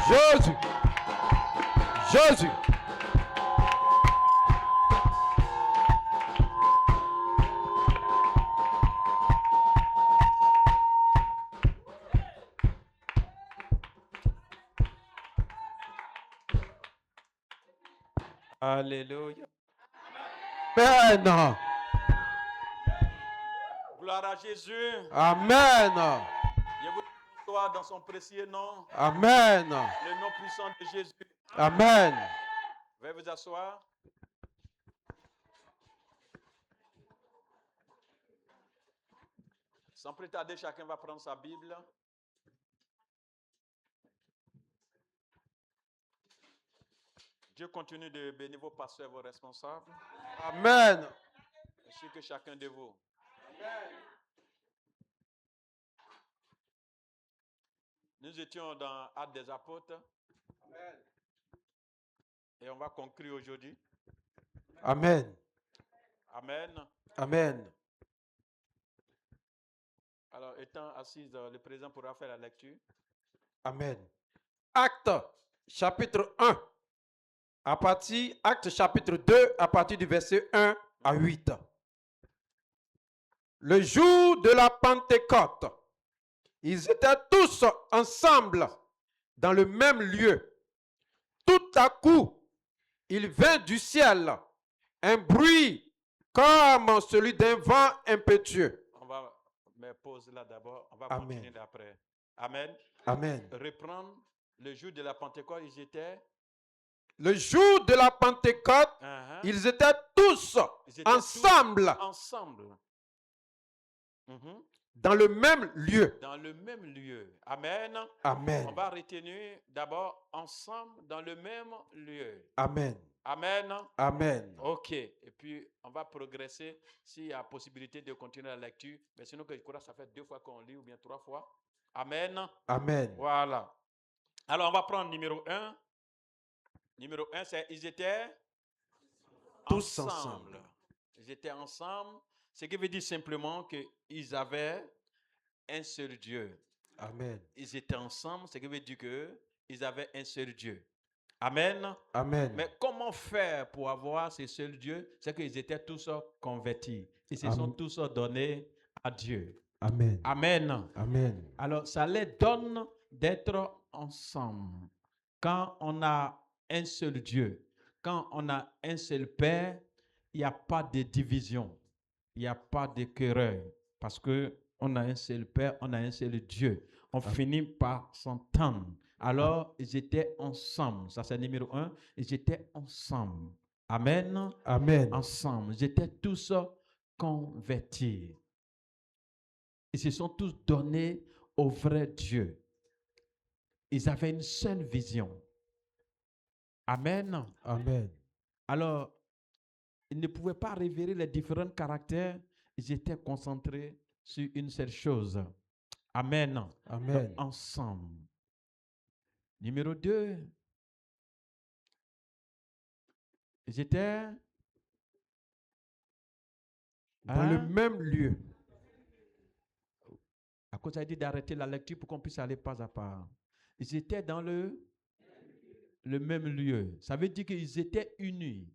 Jésus. Jésus. Alléluia. Amen. Gloire à Jésus. Amen. Je vous reçois dans son précieux nom. Amen. Le nom puissant de Jésus. Amen. Veuillez vous asseoir. Sans plus tarder, chacun va prendre sa Bible. Dieu continue de bénir vos pasteurs et vos responsables. Amen. Ainsi que chacun de vous. Nous étions dans Actes des Apôtres. Et on va conclure aujourd'hui. Amen. Amen. Amen. Alors, étant assise, le président pourra faire la lecture. Amen. Acte chapitre 1. Acte chapitre 2, à partir du verset 1 à 8. Le jour de la Pentecôte, ils étaient tous ensemble dans le même lieu. Tout à coup, il vint du ciel un bruit comme celui d'un vent impétueux. On va mettre pause là d'abord. On va Amen. continuer après. Amen. Amen. Reprendre le jour de la Pentecôte, ils étaient. Le jour de la Pentecôte, ils étaient tous ensemble. Ensemble. Dans le même lieu. Dans le même lieu. Amen. Amen. On va retenir d'abord ensemble dans le même lieu. Amen. Amen. Amen. Ok. Et puis, on va progresser s'il y a possibilité de continuer la lecture. Mais sinon, que je crois que ça fait 2 fois qu'on lit ou bien 3 fois. Amen. Amen. Voilà. Alors, on va prendre numéro 1. Numéro 1, c'est ils étaient tous ensemble. Ils étaient ensemble. Ce qui veut dire simplement qu'ils avaient un seul Dieu. Amen. Ils étaient ensemble, ce qui veut dire qu'ils avaient un seul Dieu. Amen. Amen. Mais comment faire pour avoir ce seul Dieu? C'est qu'ils étaient tous convertis. Ils se sont tous donnés à Dieu. Amen. Amen. Amen. Alors, ça les donne d'être ensemble. Quand on a un seul Dieu, quand on a un seul Père, il n'y a pas de division, il n'y a pas de querelle, parce qu'on a un seul Père, on a un seul Dieu. On finit par s'entendre. Alors, ils étaient ensemble. Ça, c'est numéro 1. Ils étaient ensemble. Amen. Amen. Ensemble. Ils étaient tous convertis. Ils se sont tous donnés au vrai Dieu. Ils avaient une seule vision. Amen. Amen. Alors, ils ne pouvaient pas révéler les différents caractères. Ils étaient concentrés sur une seule chose. Amen. Amen. Donc, ensemble. Numéro 2. Ils étaient dans le même lieu. À cause, ça a dit d'arrêter la lecture pour qu'on puisse aller pas à pas. Ils étaient dans le même lieu. Ça veut dire qu'ils étaient unis.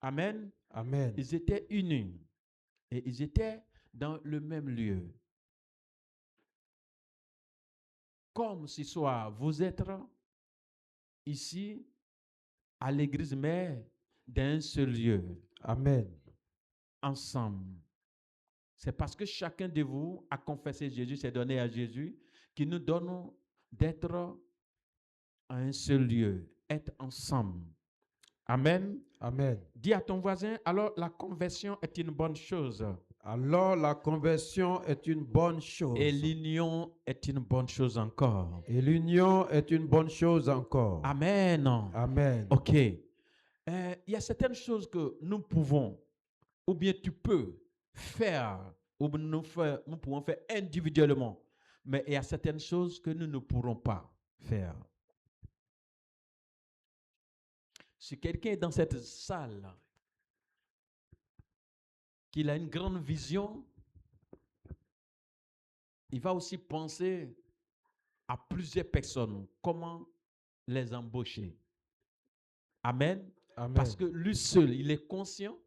Amen. Amen. Ils étaient unis. Et ils étaient dans le même lieu. Comme ce soir, vous êtes ici à l'église mère d'un seul lieu. Amen. Ensemble. C'est parce que chacun de vous a confessé Jésus, s'est donné à Jésus, qui nous donne d'être à un seul lieu, être ensemble. Amen. Amen. Dis à ton voisin, alors la conversion est une bonne chose. Alors la conversion est une bonne chose. Et l'union est une bonne chose encore. Et l'union est une bonne chose encore. Amen. Amen. Ok. Il y a certaines choses que nous pouvons, ou bien tu peux faire, ou nous pouvons faire individuellement. Mais il y a certaines choses que nous ne pourrons pas faire. Si quelqu'un est dans cette salle, qu'il a une grande vision, il va aussi penser à plusieurs personnes. Comment les embaucher? Amen. Amen. Parce que lui seul, il est conscient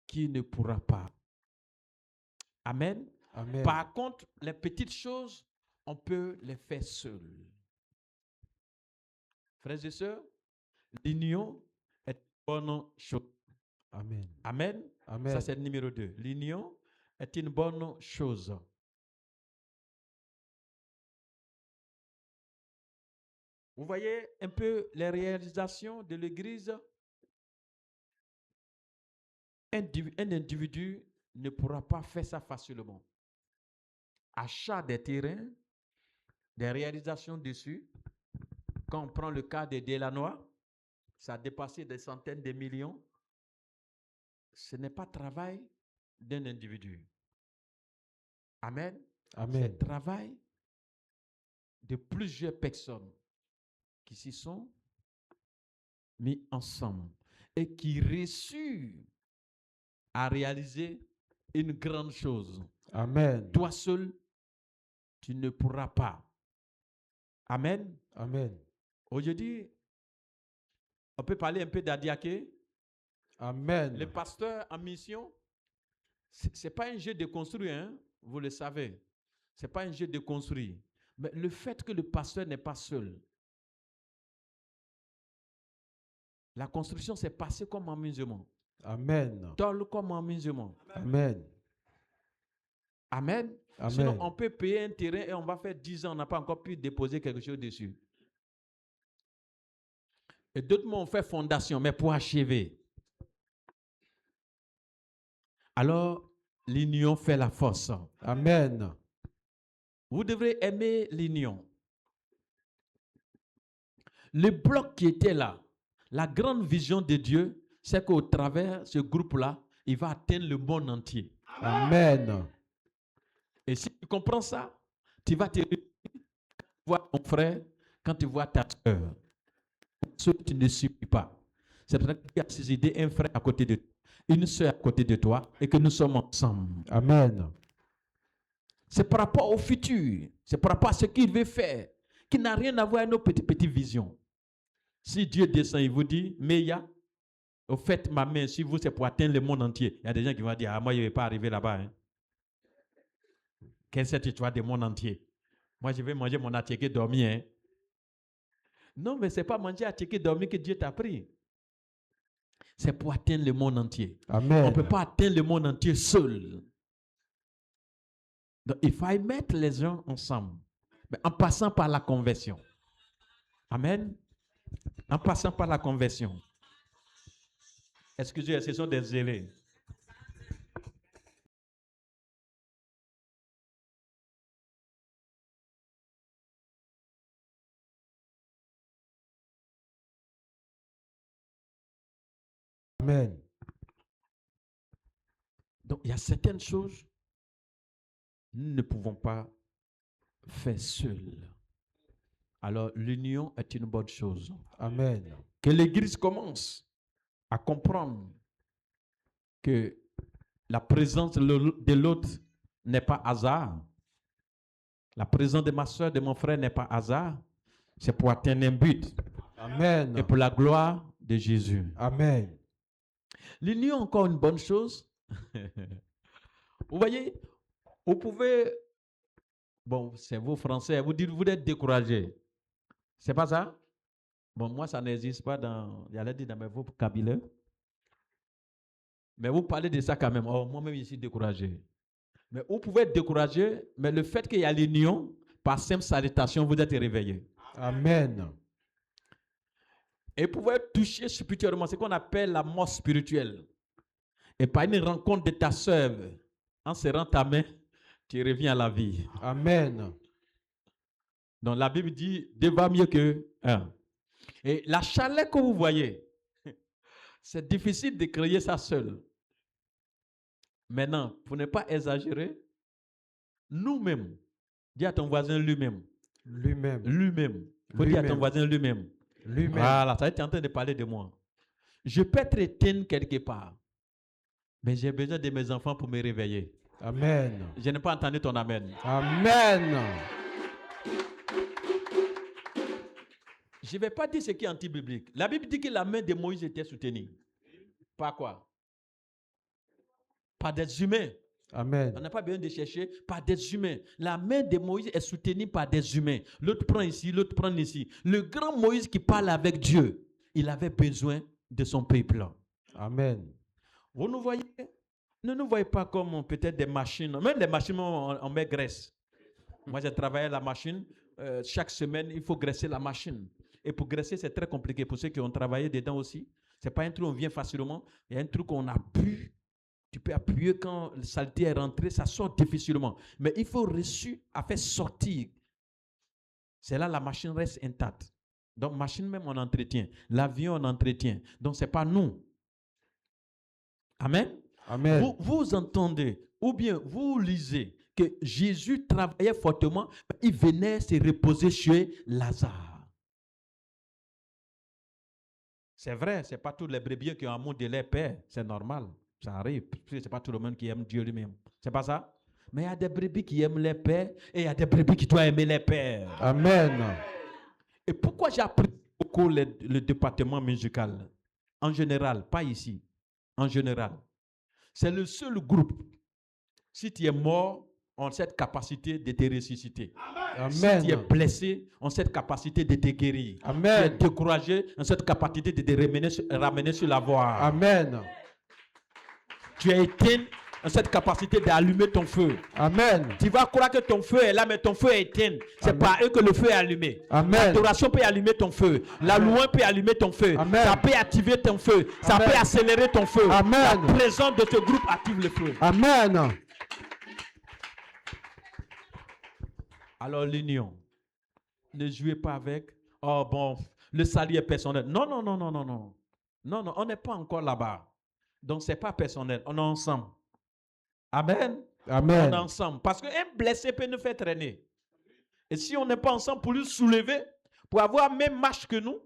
qu'il ne pourra pas. Amen. Amen. Par contre, les petites choses, on peut les faire seul. Frères et sœurs, l'union est une bonne chose. Amen. Amen. Amen. Ça, c'est le numéro 2. L'union est une bonne chose. Vous voyez un peu les réalisations de l'Église. Un individu ne pourra pas faire ça facilement. Achat des terrains, des réalisations dessus. Quand on prend le cas de Delanois, ça a dépassé des centaines de millions. Ce n'est pas travail d'un individu. Amen. Amen. C'est le travail de plusieurs personnes qui s'y sont mis ensemble et qui réussissent à réaliser une grande chose. Amen. Toi seul, tu ne pourras pas. Amen. Amen. Aujourd'hui, on peut parler un peu d'Adiaké. Amen. Le pasteur en mission, ce n'est pas un jeu de construire, hein? Vous le savez. Ce n'est pas un jeu de construire. Mais le fait que le pasteur n'est pas seul, la construction s'est passée comme en amusement. Amen. Tol comme en amusement. Amen. Amen. Amen. Sinon, on peut payer un terrain et on va faire 10 ans, on n'a pas encore pu déposer quelque chose dessus. Et d'autres ont fait fondation, mais pour achever. Alors, l'union fait la force. Amen. Vous devrez aimer l'union. Le bloc qui était là, la grande vision de Dieu, c'est qu'au travers de ce groupe-là, il va atteindre le monde entier. Amen. Et si tu comprends ça, tu vas te voir ton frère, quand tu vois ta soeur. Ce que tu ne suffis pas. C'est pour ça que tu as suscité un frère à côté de toi, une soeur à côté de toi, et que nous sommes ensemble. Amen. C'est par rapport au futur. C'est par rapport à ce qu'il veut faire, qui n'a rien à voir avec nos petites visions. Si Dieu descend, il vous dit, Meya, au fait, ma main, si vous, c'est pour atteindre le monde entier. Il y a des gens qui vont dire, ah, moi, je ne vais pas arriver là-bas. Hein. Quelle cette histoire du monde entier? Moi, je vais manger mon attiéké dormir. Hein. Non, mais ce n'est pas manger attiéké dormir que Dieu t'a pris. C'est pour atteindre le monde entier. Amen. On ne peut pas atteindre le monde entier seul. Donc, il faut mettre les gens ensemble. Mais en passant par la conversion. Amen. En passant par la conversion. Excusez, ce sont des zélés. Amen. Donc, il y a certaines choses nous ne pouvons pas faire seuls. Alors, l'union est une bonne chose. Amen. Que l'Église commence à comprendre que la présence de l'autre n'est pas hasard. La présence de ma soeur, de mon frère n'est pas hasard. C'est pour atteindre un but. Amen. Et pour la gloire de Jésus. Amen. L'union, encore une bonne chose. Vous voyez, vous pouvez, bon, c'est vous français, vous dites vous êtes découragé. C'est pas ça? Bon, moi, ça n'existe pas dans, j'allais dire dans mes vocabulaire. Mais vous parlez de ça quand même. Oh, moi-même, je suis découragé. Mais vous pouvez être découragé, mais le fait qu'il y a l'union, par simple salutation, vous êtes réveillé. Amen. Et vous pouvez toucher spirituellement, ce qu'on appelle la mort spirituelle. Et par une rencontre de ta sœur, en serrant ta main, tu reviens à la vie. Amen. Donc la Bible dit, deux va mieux que un. Et la chaleur que vous voyez, c'est difficile de créer ça seul. Maintenant, pour ne pas exagérer, nous-mêmes, dis à ton voisin lui-même. Lui-même. Lui-même. Il faut dire à ton voisin lui-même. Lui-même. Voilà, ça tu es en train de parler de moi. Je peux être éteint quelque part, mais j'ai besoin de mes enfants pour me réveiller. Amen. Je n'ai pas entendu ton amen. Amen. Je ne vais pas dire ce qui est anti-biblique. La Bible dit que la main de Moïse était soutenue. Par quoi? Par des humains. Amen. On n'a pas besoin de chercher par des humains. La main de Moïse est soutenue par des humains. L'autre prend ici, l'autre prend ici. Le grand Moïse qui parle avec Dieu, il avait besoin de son peuple. Amen. Vous nous voyez? Ne nous voyez pas comme peut-être des machines. Même les machines, on met graisse. Moi, j'ai travaillé à la machine. Chaque semaine, il faut graisser la machine. Et pour graisser, c'est très compliqué. Pour ceux qui ont travaillé dedans aussi, ce n'est pas un truc où on vient facilement. Il y a un truc qu'on appuie. Tu peux appuyer quand le saleté est rentré, ça sort difficilement. Mais il faut réussir à faire sortir. C'est là la machine reste intacte. Donc, machine même, on entretient. L'avion, on entretient. Donc, ce n'est pas nous. Amen. Amen. Vous entendez, ou bien vous lisez que Jésus travaillait fortement, il venait se reposer chez Lazare. C'est vrai, ce n'est pas tous les brebis qui ont amour de leur père, c'est normal, ça arrive. Ce n'est pas tout le monde qui aime Dieu lui-même. C'est pas ça? Mais il y a des brebis qui aiment leur père et il y a des brebis qui doivent aimer leur père. Amen. Et pourquoi j'ai appris beaucoup le département musical? En général, pas ici, en général. C'est le seul groupe, si tu es mort, on a cette capacité de te ressusciter. Amen. Si tu es blessé, on a cette capacité de te guérir. Amen. Si tu es découragé, on a cette capacité de te ramener sur la voie. Amen. Tu es éteint, on a cette capacité d'allumer ton feu. Amen. Tu vas croire que ton feu est là, mais ton feu est éteint. C'est par eux que le feu est allumé. Amen. L'adoration peut allumer ton feu. La louange peut allumer ton feu. Amen. Ça peut activer ton feu. Ça Amen. peut accélérer ton feu. Amen. La présence de ce groupe active le feu. Amen. Alors l'union. Ne jouez pas avec. Oh bon, le salut est personnel. Non, non, non, non, non, non. Non, non, on n'est pas encore là-bas. Donc ce n'est pas personnel. On est ensemble. Amen. Amen. On est ensemble. Parce qu'un blessé peut nous faire traîner. Et si on n'est pas ensemble pour lui soulever, pour avoir la même marche que nous,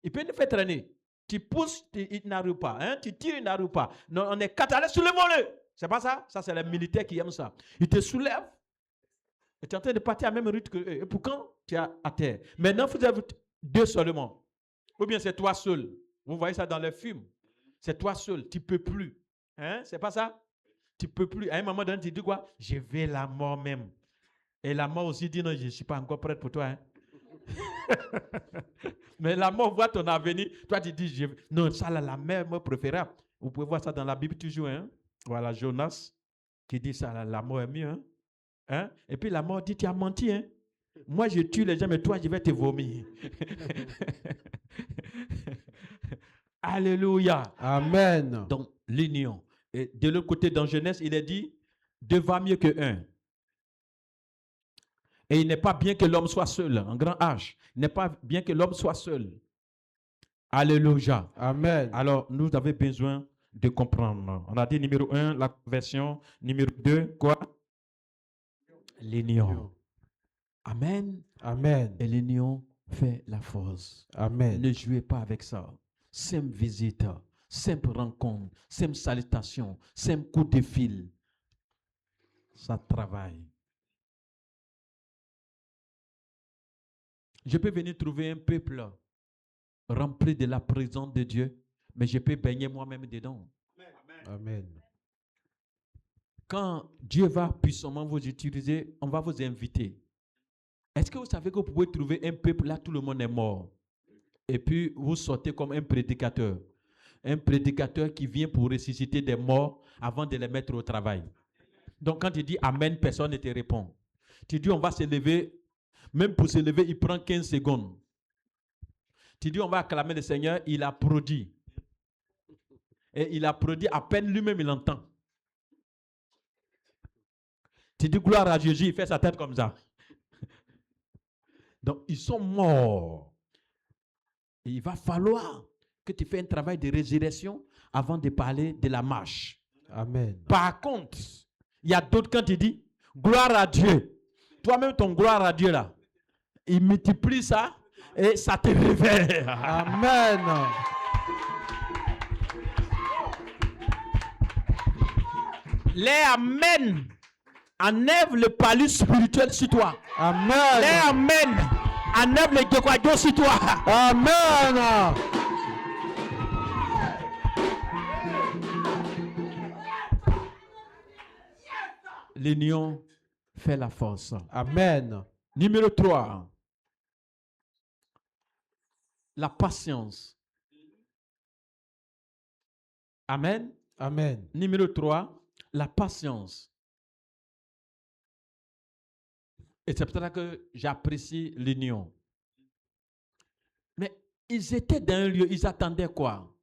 il peut nous faire traîner. Tu pousses, il n'arrive pas. Hein? Tu tires, il n'arrive pas. Non, on est quatre. Allez, soulevons-le. C'est pas ça? Ça, c'est les militaires qui aiment ça. Ils te soulèvent. Et tu es en train de partir à la même rythme que eux. Et pour quand tu es à terre? Maintenant, vous avez deux seulement. Ou bien c'est toi seul. Vous voyez ça dans les films. C'est toi seul. Tu ne peux plus. Hein? C'est pas ça? Tu ne peux plus. À un moment donné, tu dis quoi? Je vais la mort même. Et la mort aussi dit non, je ne suis pas encore prête pour toi. Hein? Mais la mort voit ton avenir. Toi, tu dis, non, ça, là, la mort préférable. Vous pouvez voir ça dans la Bible toujours. Hein? Voilà, Jonas qui dit ça, là, la mort est mieux. Hein? Hein? Et puis la mort dit, tu as menti. Hein? Moi, je tue les gens, mais toi, je vais te vomir. Alléluia. Amen. Donc, l'union. Et de l'autre côté, dans Genèse, il est dit, deux va mieux que un. Et il n'est pas bien que l'homme soit seul, en grand H. Il n'est pas bien que l'homme soit seul. Alléluia. Amen. Alors, nous avons besoin de comprendre. On a dit numéro 1, la conversion. Numéro 2, quoi? L'union. Amen. Amen. Et l'union fait la force. Amen. Ne jouez pas avec ça. Simple visite, simple rencontre, simple salutation, simple coup de fil. Ça travaille. Je peux venir trouver un peuple rempli de la présence de Dieu, mais je peux baigner moi-même dedans. Amen. Quand Dieu va puissamment vous utiliser, on va vous inviter. Est-ce que vous savez que vous pouvez trouver un peuple là, tout le monde est mort? Et puis vous sortez comme un prédicateur. Un prédicateur qui vient pour ressusciter des morts avant de les mettre au travail. Donc quand tu dis Amen, personne ne te répond. Tu dis on va se lever, même pour se lever, il prend 15 secondes. Tu dis on va acclamer le Seigneur, il applaudit. Et il applaudit, à peine lui-même il entend. Tu dis gloire à Jésus, il fait sa tête comme ça. Donc ils sont morts. Et il va falloir que tu fasses un travail de résurrection avant de parler de la marche. Amen. Par contre, il y a d'autres quand tu dis gloire à Dieu. Toi-même, ton gloire à Dieu là, il multiplie ça et ça te réveille. Amen. Les Amen enlève le palu spirituel sur toi. Amen. Les Amen enlève les découragements sur toi. Amen. L'union fait la force. Amen. Numéro 3. La patience. Amen. Amen. Numéro 3. La patience. Et c'est pour ça que j'apprécie l'union. Mais ils étaient dans un lieu, ils attendaient quoi?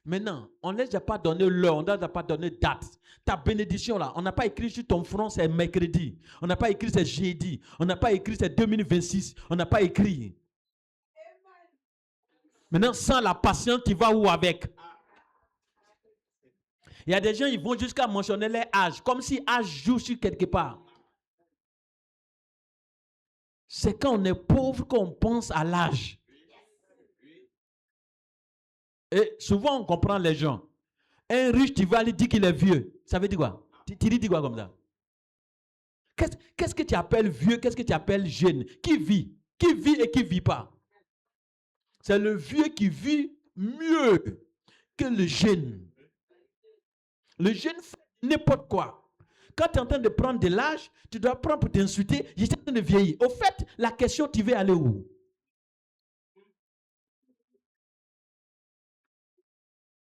Maintenant, on ne les a pas donné l'heure, on ne les a pas donné date. Ta bénédiction là, on n'a pas écrit sur ton front c'est mercredi. On n'a pas écrit c'est jeudi. On n'a pas écrit c'est 2026. On n'a pas écrit. Maintenant, sans la patience, tu vas où avec? Il y a des gens, ils vont jusqu'à mentionner leur âge, comme si âge joue sur quelque part. C'est quand on est pauvre qu'on pense à l'âge. Et souvent, on comprend les gens. Un riche, tu vas lui dire qu'il est vieux. Ça veut dire quoi? Tu lui dis quoi comme ça? Qu'est-ce que tu appelles vieux? Qu'est-ce que tu appelles jeune? Qui vit? Qui vit et qui ne vit pas? C'est le vieux qui vit mieux que le jeune. Le jeune fait n'importe quoi. Quand tu es en train de prendre de l'âge, tu dois prendre pour t'insulter. J'étais en train de vieillir. Au fait, la question, tu veux aller où?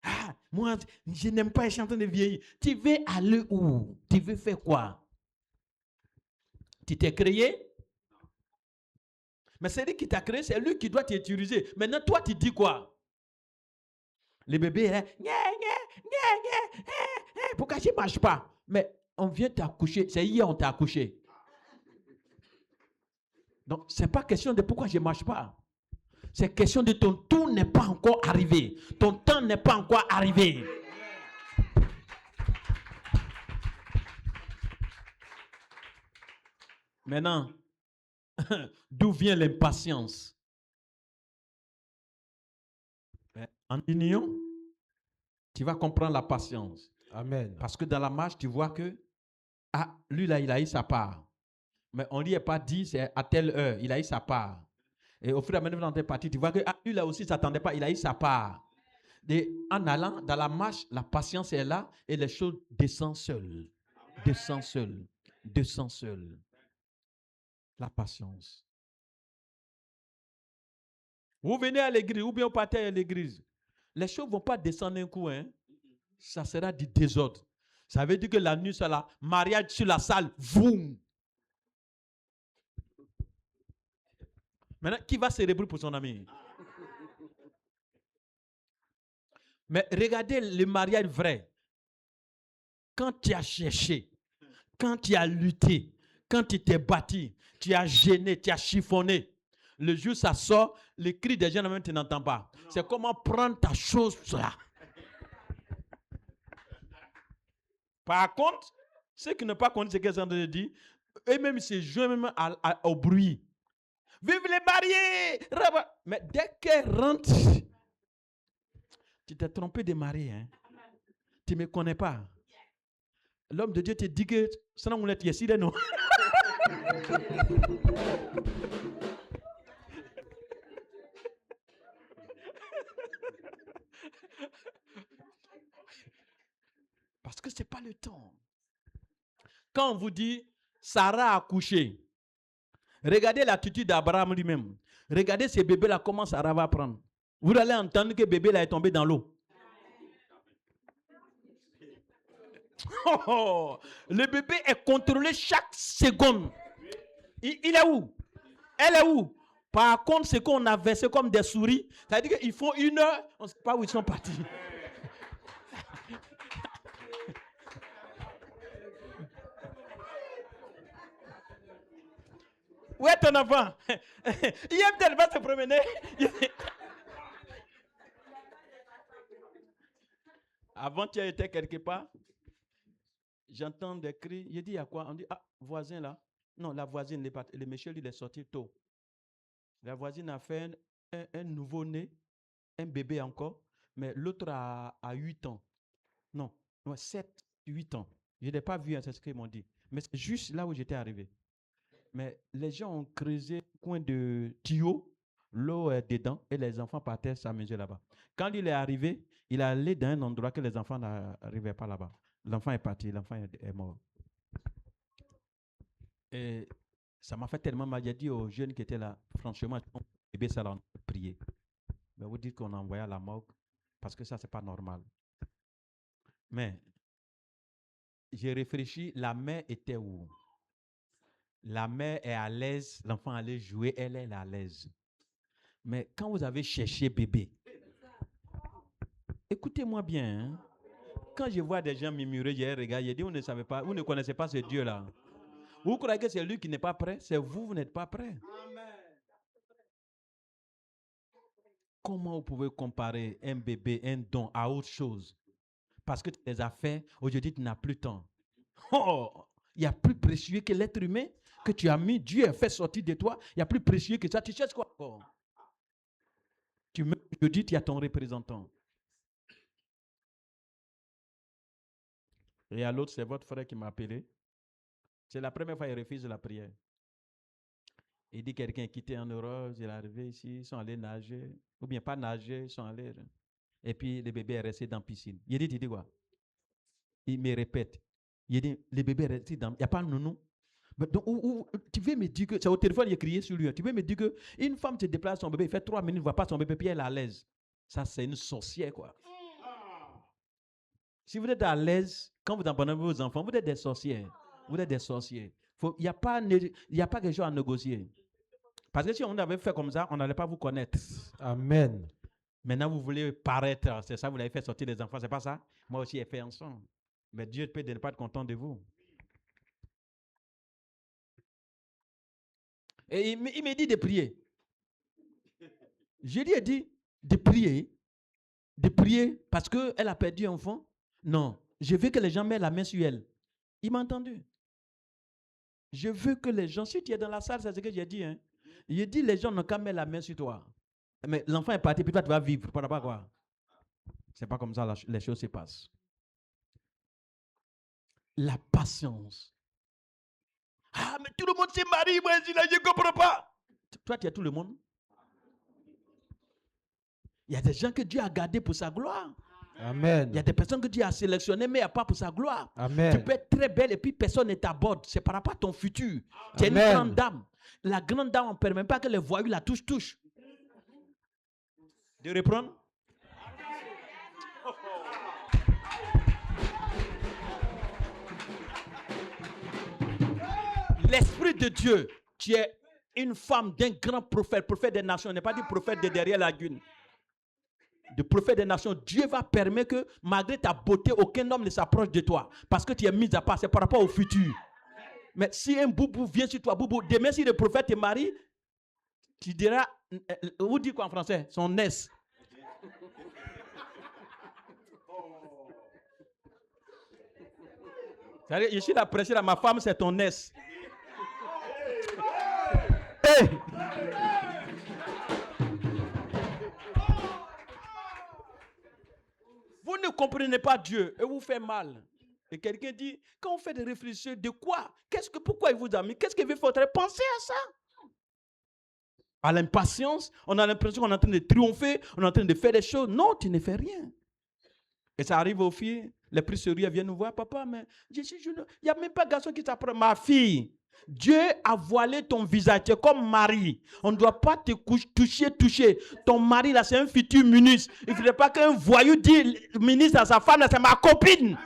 Ah, moi, je n'aime pas, je suis en train de vieillir. Tu veux aller où? Tu veux faire quoi? Tu t'es créé? Mais c'est lui qui t'a créé, c'est lui qui doit t'utiliser. Maintenant, toi, tu dis quoi? Les bébés, hein? Pourquoi tu ne marches pas? Mais on vient t'accoucher. C'est hier on t'a accouché. Donc, ce n'est pas question de pourquoi je ne marche pas. C'est question de ton tour n'est pas encore arrivé. Ton temps n'est pas encore arrivé. Maintenant, d'où vient l'impatience? En union, tu vas comprendre la patience. Amen. Parce que dans la marche, tu vois que, ah, lui là, il a eu sa part. Mais on ne lui a pas dit, c'est à telle heure, il a eu sa part. Et au fur et à mesure dans tes parties, tu vois que ah, lui là aussi ne s'attendait pas, il a eu sa part. Et en allant dans la marche, la patience est là et les choses descendent seules. Descendent seules. Descendent seules. La patience. Vous venez à l'église ou bien vous partez à l'église. Les choses ne vont pas descendre un coup. Hein. Ça sera du désordre. Ça veut dire que la nuit, c'est là, mariage sur la salle, boum. Maintenant, qui va célébrer pour son ami? Mais regardez le mariage vrai. Quand tu as cherché, quand tu as lutté, quand tu t'es battu, tu as gêné, tu as chiffonné. Le jour ça sort, le cri des gens même tu n'entends pas. C'est comment prendre ta chose là. Par contre, ceux qui n'ont pas connu ce qu'ils sont en train de dire, eux-mêmes se joignent même au bruit. Vive les mariés! Mais dès qu'elle rentre, tu t'es trompé de marié. Hein? Tu ne me connais pas. L'homme de Dieu te dit que ça n'a pas été non. Parce que ce n'est pas le temps. Quand on vous dit Sarah a accouché, regardez l'attitude d'Abraham lui-même. Regardez ces bébés-là, comment Sarah va prendre. Vous allez entendre que bébé là est tombé dans l'eau. Oh, le bébé est contrôlé chaque seconde. Il est où? Elle est où? Par contre, ce qu'on a versé comme des souris, ça veut dire qu'ils font 1 heure, on ne sait pas où ils sont partis. Où est ton enfant? Il aime tellement se promener. Avant, tu étais quelque part. J'entends des cris. Je dis, il y a quoi? On dit, ah, voisin là. Non, la voisine, le monsieur, il est sorti tôt. La voisine a fait un nouveau-né, un bébé encore, mais l'autre a 8 ans. Non, 7, 8 ans. Je n'ai pas vu, c'est ce qu'ils m'ont dit. Mais c'est juste là où j'étais arrivé. Mais les gens ont creusé un coin de tuyau, l'eau est dedans et les enfants partaient s'amuser là-bas. Quand il est arrivé, il est allé dans un endroit que les enfants n'arrivaient pas là-bas. L'enfant est parti, l'enfant est mort. Et ça m'a fait tellement mal. J'ai dit aux jeunes qui étaient là, franchement, bébé, ça l'a prié. Mais vous dites qu'on a envoyé à la morgue parce que ça, c'est pas normal. Mais j'ai réfléchi, la mère était où? La mère est à l'aise, l'enfant allait jouer, elle est à l'aise. Mais quand vous avez cherché bébé, écoutez-moi bien, hein. Quand je vois des gens murmurer, je regarde, je dis, vous ne savez pas, vous ne connaissez pas ce Dieu-là. Vous croyez que c'est lui qui n'est pas prêt? C'est vous, vous n'êtes pas prêt. Comment vous pouvez comparer un bébé, un don à autre chose? Parce que tu les as fait, aujourd'hui tu n'as plus de temps. Oh, il y a plus précieux que l'être humain que tu as mis, Dieu a fait sortir de toi. Il y a plus précieux que ça. Tu cherches quoi encore? Tu me dis, tu as ton représentant. Et à l'autre, c'est votre frère qui m'a appelé. C'est la première fois qu'il refuse la prière. Il dit quelqu'un est quitté en Europe, il est arrivé ici, ils sont allés nager, ou bien pas nager, ils sont allés. Et puis le bébé est resté dans la piscine. Il dit quoi? Il me répète. Il dit, le bébé est resté dans. Il n'y a pas de nounou. Donc, tu veux me dire que, c'est au téléphone, il a crié sur lui. Tu veux me dire qu'une femme se déplace son bébé, il fait 3 minutes, ne voit pas son bébé, puis elle est à l'aise. Ça, c'est une sorcière, quoi. Si vous êtes à l'aise, quand vous abandonnez vos enfants, vous êtes des sorcières. Vous êtes des sorciers. Il n'y a pas quelque chose à négocier. Parce que si on avait fait comme ça, on n'allait pas vous connaître. Amen. Maintenant, vous voulez paraître, c'est ça, vous l'avez fait sortir les enfants, c'est pas ça? Moi aussi, j'ai fait ensemble. Mais Dieu peut ne pas être content de vous. Et il me dit de prier. Je lui ai dit de prier parce qu'elle a perdu un enfant. Non, je veux que les gens mettent la main sur elle. Il m'a entendu. Je veux que les gens, si tu es dans la salle, c'est ce que j'ai dit. Hein. J'ai dit, les gens n'ont qu'à mettre la main sur toi. Mais l'enfant est parti, puis toi, tu vas vivre. Pas quoi. C'est pas comme ça les choses se passent. La patience. Ah, mais tout le monde se marie, moi, je ne comprends pas. Toi, tu es tout le monde. Il y a des gens que Dieu a gardés pour sa gloire. Amen. Il y a des personnes que Dieu a sélectionnées, mais il n'y a pas pour sa gloire. Amen. Tu peux être très belle et puis personne ne t'aborde. C'est par rapport à ton futur. Tu es une grande dame. La grande dame, on ne permet pas que les voyous la touchent. De reprendre? L'Esprit de Dieu, tu es une femme d'un grand prophète des nations. On n'est pas du prophète de derrière la lagune. De prophète des nations, Dieu va permettre que malgré ta beauté, aucun homme ne s'approche de toi. Parce que tu es mise à part, c'est par rapport au futur. Mais si un boubou vient sur toi, boubou, demain si le prophète te marie, tu diras, vous dites quoi en français? Son S. Je suis la prêcher là, ma femme c'est ton S. Hey! Vous ne comprenez pas Dieu et vous faites mal. Et quelqu'un dit, quand on fait des réflexions, de quoi? Pourquoi il vous a mis? Qu'est-ce qu'il faudrait penser à ça? À l'impatience, on a l'impression qu'on est en train de triompher, on est en train de faire des choses. Non, tu ne fais rien. Et ça arrive aux filles, les plus sérieux viennent nous voir, papa, mais il n'y a même pas de garçon qui s'apprend. Ma fille, Dieu a voilé ton visage, tu es comme Marie. On ne doit pas te toucher. Ton mari, là, c'est un futur ministre. Il ne faudrait pas qu'un voyou dise, ministre à sa femme, là, c'est ma copine.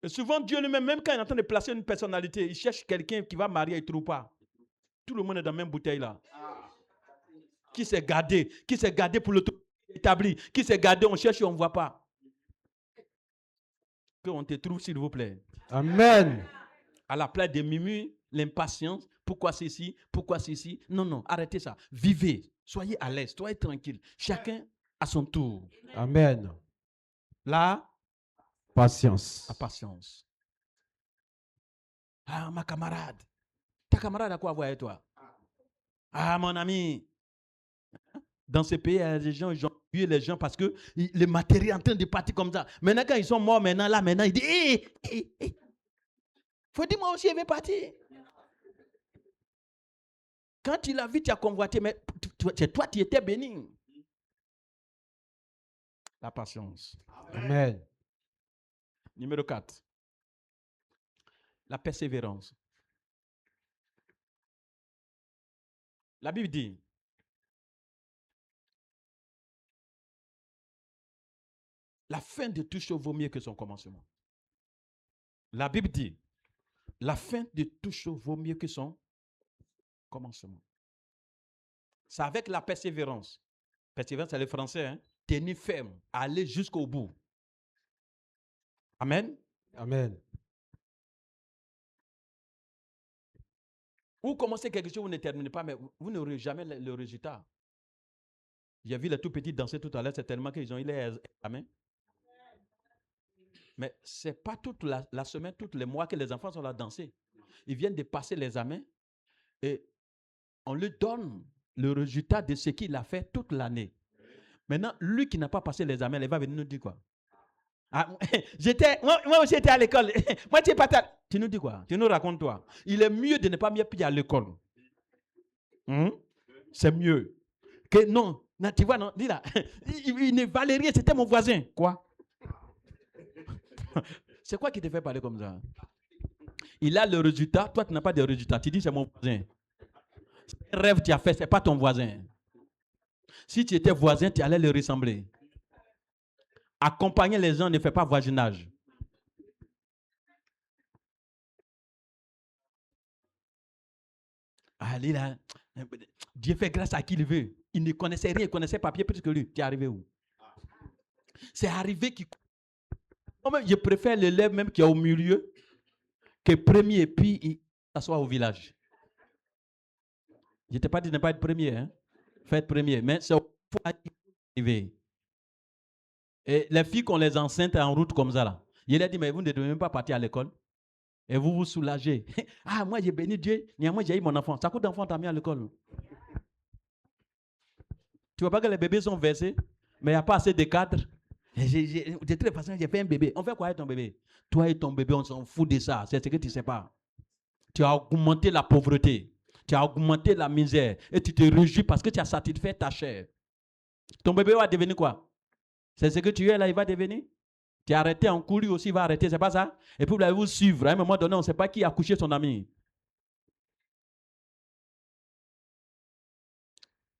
Et souvent, Dieu lui-même, même quand il est en train de placer une personnalité, il cherche quelqu'un qui va marier, il ne trouve pas. Tout le monde est dans la même bouteille là. Qui s'est gardé pour l'autorité établie, qui s'est gardé, on cherche et on ne voit pas. Qu'on te trouve, s'il vous plaît. Amen. À la place de murmures, l'impatience, pourquoi ceci? Non, arrêtez ça. Vivez, soyez à l'aise, soyez tranquille. Chacun à son tour. Amen. La patience. Ah, ma camarade. Ta camarade a quoi voir avec toi? Ah, mon ami. Dans ce pays, il y a des gens, tuer les gens parce que le matériel est en train de partir comme ça. Maintenant, quand ils sont morts, maintenant, il dit, faut dire, moi aussi, je vais partir. Quand tu l'as vu, tu as convoité, mais c'est toi, tu étais béni. La patience. Amen. Numéro 4. La persévérance. La Bible dit, la fin de toute chose vaut mieux que son commencement. La Bible dit, la fin de toute chose vaut mieux que son commencement. C'est avec la persévérance. Persévérance, c'est le français, hein? Tenir ferme, aller jusqu'au bout. Amen. Amen. Vous commencez quelque chose, vous ne terminez pas, mais vous n'aurez jamais le résultat. J'ai vu les tout petits danser tout à l'heure, c'est tellement qu'ils ont eu les examens. Mais ce n'est pas toute la semaine, tous les mois que les enfants sont là danser. Ils viennent de passer les examens et on lui donne le résultat de ce qu'il a fait toute l'année. Maintenant, lui qui n'a pas passé les examens, il va venir nous dire quoi? Ah, moi aussi j'étais à l'école. Moi, tu n'es pas ta... Tu nous dis quoi? Tu nous racontes toi. Il est mieux de ne pas bien payer à l'école. C'est mieux. Que non, tu vois, non, dis là. Il ne valait rien, c'était mon voisin. Quoi? C'est quoi qui te fait parler comme ça? Il a le résultat, toi tu n'as pas de résultat. Tu dis c'est mon voisin. C'est un rêve que tu as fait, ce n'est pas ton voisin. Si tu étais voisin, tu allais le ressembler. Accompagner les gens ne fait pas voisinage. Allez là, Dieu fait grâce à qui il veut. Il ne connaissait rien, il connaissait papier plus que lui. Tu es arrivé où? C'est arrivé qui... Je préfère l'élève même qui est au milieu que premier et puis il s'assoit au village. Je ne t'ai pas dit de ne pas être premier. Hein? Faites premier. Mais c'est au arriver. Et les filles qu'on les enceinte en route comme ça là. Je leur dit, mais vous ne devez même pas partir à l'école. Et vous vous soulagez. Ah, moi j'ai béni Dieu. Néanmoins, j'ai eu mon enfant. Ça coûte d'enfant t'as mis à l'école. Tu vois pas que les bébés sont versés, mais il n'y a pas assez de cadres. De toute façon, j'ai fait un bébé. On fait quoi avec ton bébé? Toi et ton bébé, on s'en fout de ça. C'est ce que tu ne sais pas. Tu as augmenté la pauvreté. Tu as augmenté la misère. Et tu te réjouis parce que tu as satisfait ta chair. Ton bébé va devenir quoi? C'est ce que tu es là, il va devenir? Tu es arrêté en cours, lui aussi va arrêter, c'est pas ça? Et puis vous allez vous suivre. À un moment donné, on ne sait pas qui a couché son ami.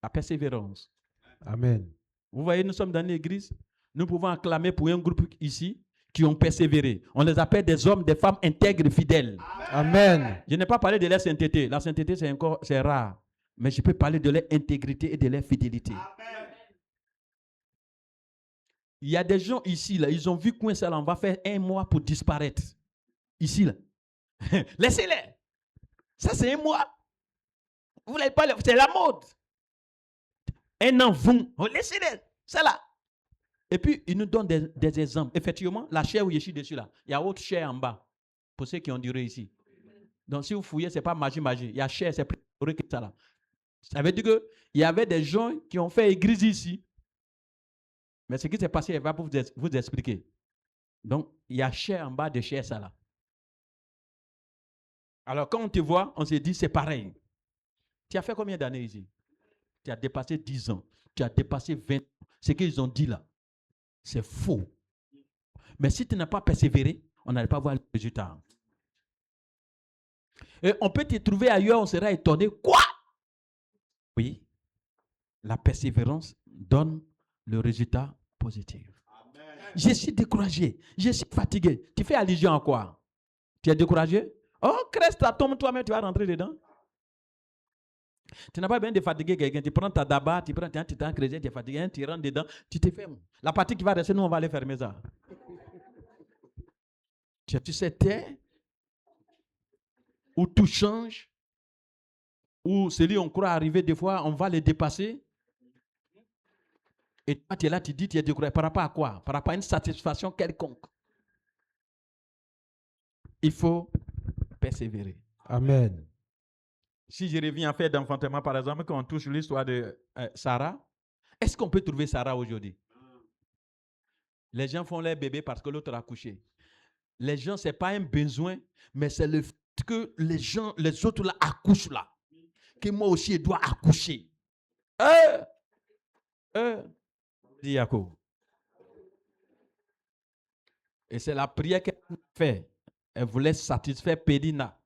La persévérance. Amen. Vous voyez, nous sommes dans l'église. Nous pouvons acclamer pour un groupe ici qui ont persévéré. On les appelle des hommes, des femmes intègres, fidèles. Amen. Je n'ai pas parlé de leur sainteté. La sainteté, c'est rare. Mais je peux parler de leur intégrité et de leur fidélité. Amen. Il y a des gens ici, là, ils ont vu coin ça, là, on va faire 1 mois pour disparaître. Ici, là. Laissez-les. Ça, c'est 1 mois. Vous n'avez pas, c'est la mode. 1 an, vous. Laissez-les. Ça, là. Et puis, il nous donne des exemples. Effectivement, la chair où je suis dessus, là, il y a autre chair en bas. Pour ceux qui ont duré ici. Donc, si vous fouillez, ce n'est pas magie. Il y a chair, c'est plus doré que ça, là. Ça veut dire qu'il y avait des gens qui ont fait église ici. Mais ce qui s'est passé, elle va vous expliquer. Donc, il y a chair en bas de chair, ça là. Alors, quand on te voit, on se dit, c'est pareil. Tu as fait combien d'années ici? Tu as dépassé 10 ans. Tu as dépassé 20 ans. Ce qu'ils ont dit là, c'est faux. Mais si tu n'as pas persévéré, on n'allait pas voir le résultat. Et on peut te trouver ailleurs, on sera étonné. Quoi? Oui. La persévérance donne le résultat positif. Amen. Je suis découragé, je suis fatigué. Tu fais allusion à quoi? Tu es découragé? Oh, Christ, tombe toi-même, tu vas rentrer dedans. Tu n'as pas besoin de fatiguer quelqu'un. Tu prends ta daba, tu prends un chrétien, tu es fatigué, tu rentres dedans, tu te fermes. La partie qui va rester, nous, on va aller fermer ça. Tu sais, où tout change, où celui on croit arriver, des fois, on va les dépasser. Et toi, tu es là, tu dis, tu es découragé. Par rapport à quoi? Par rapport à une satisfaction quelconque. Il faut persévérer. Amen. Si je reviens à faire d'enfantement, par exemple, quand on touche l'histoire de Sarah, Est-ce qu'on peut trouver Sarah aujourd'hui? Les gens font leur bébé parce que l'autre a accouché. Les gens, ce n'est pas un besoin, mais c'est le fait que les gens, les autres là, accouchent là. Que moi aussi, je dois accoucher. Dit Jacob. Et c'est la prière qu'elle a fait. Elle voulait satisfaire Périna.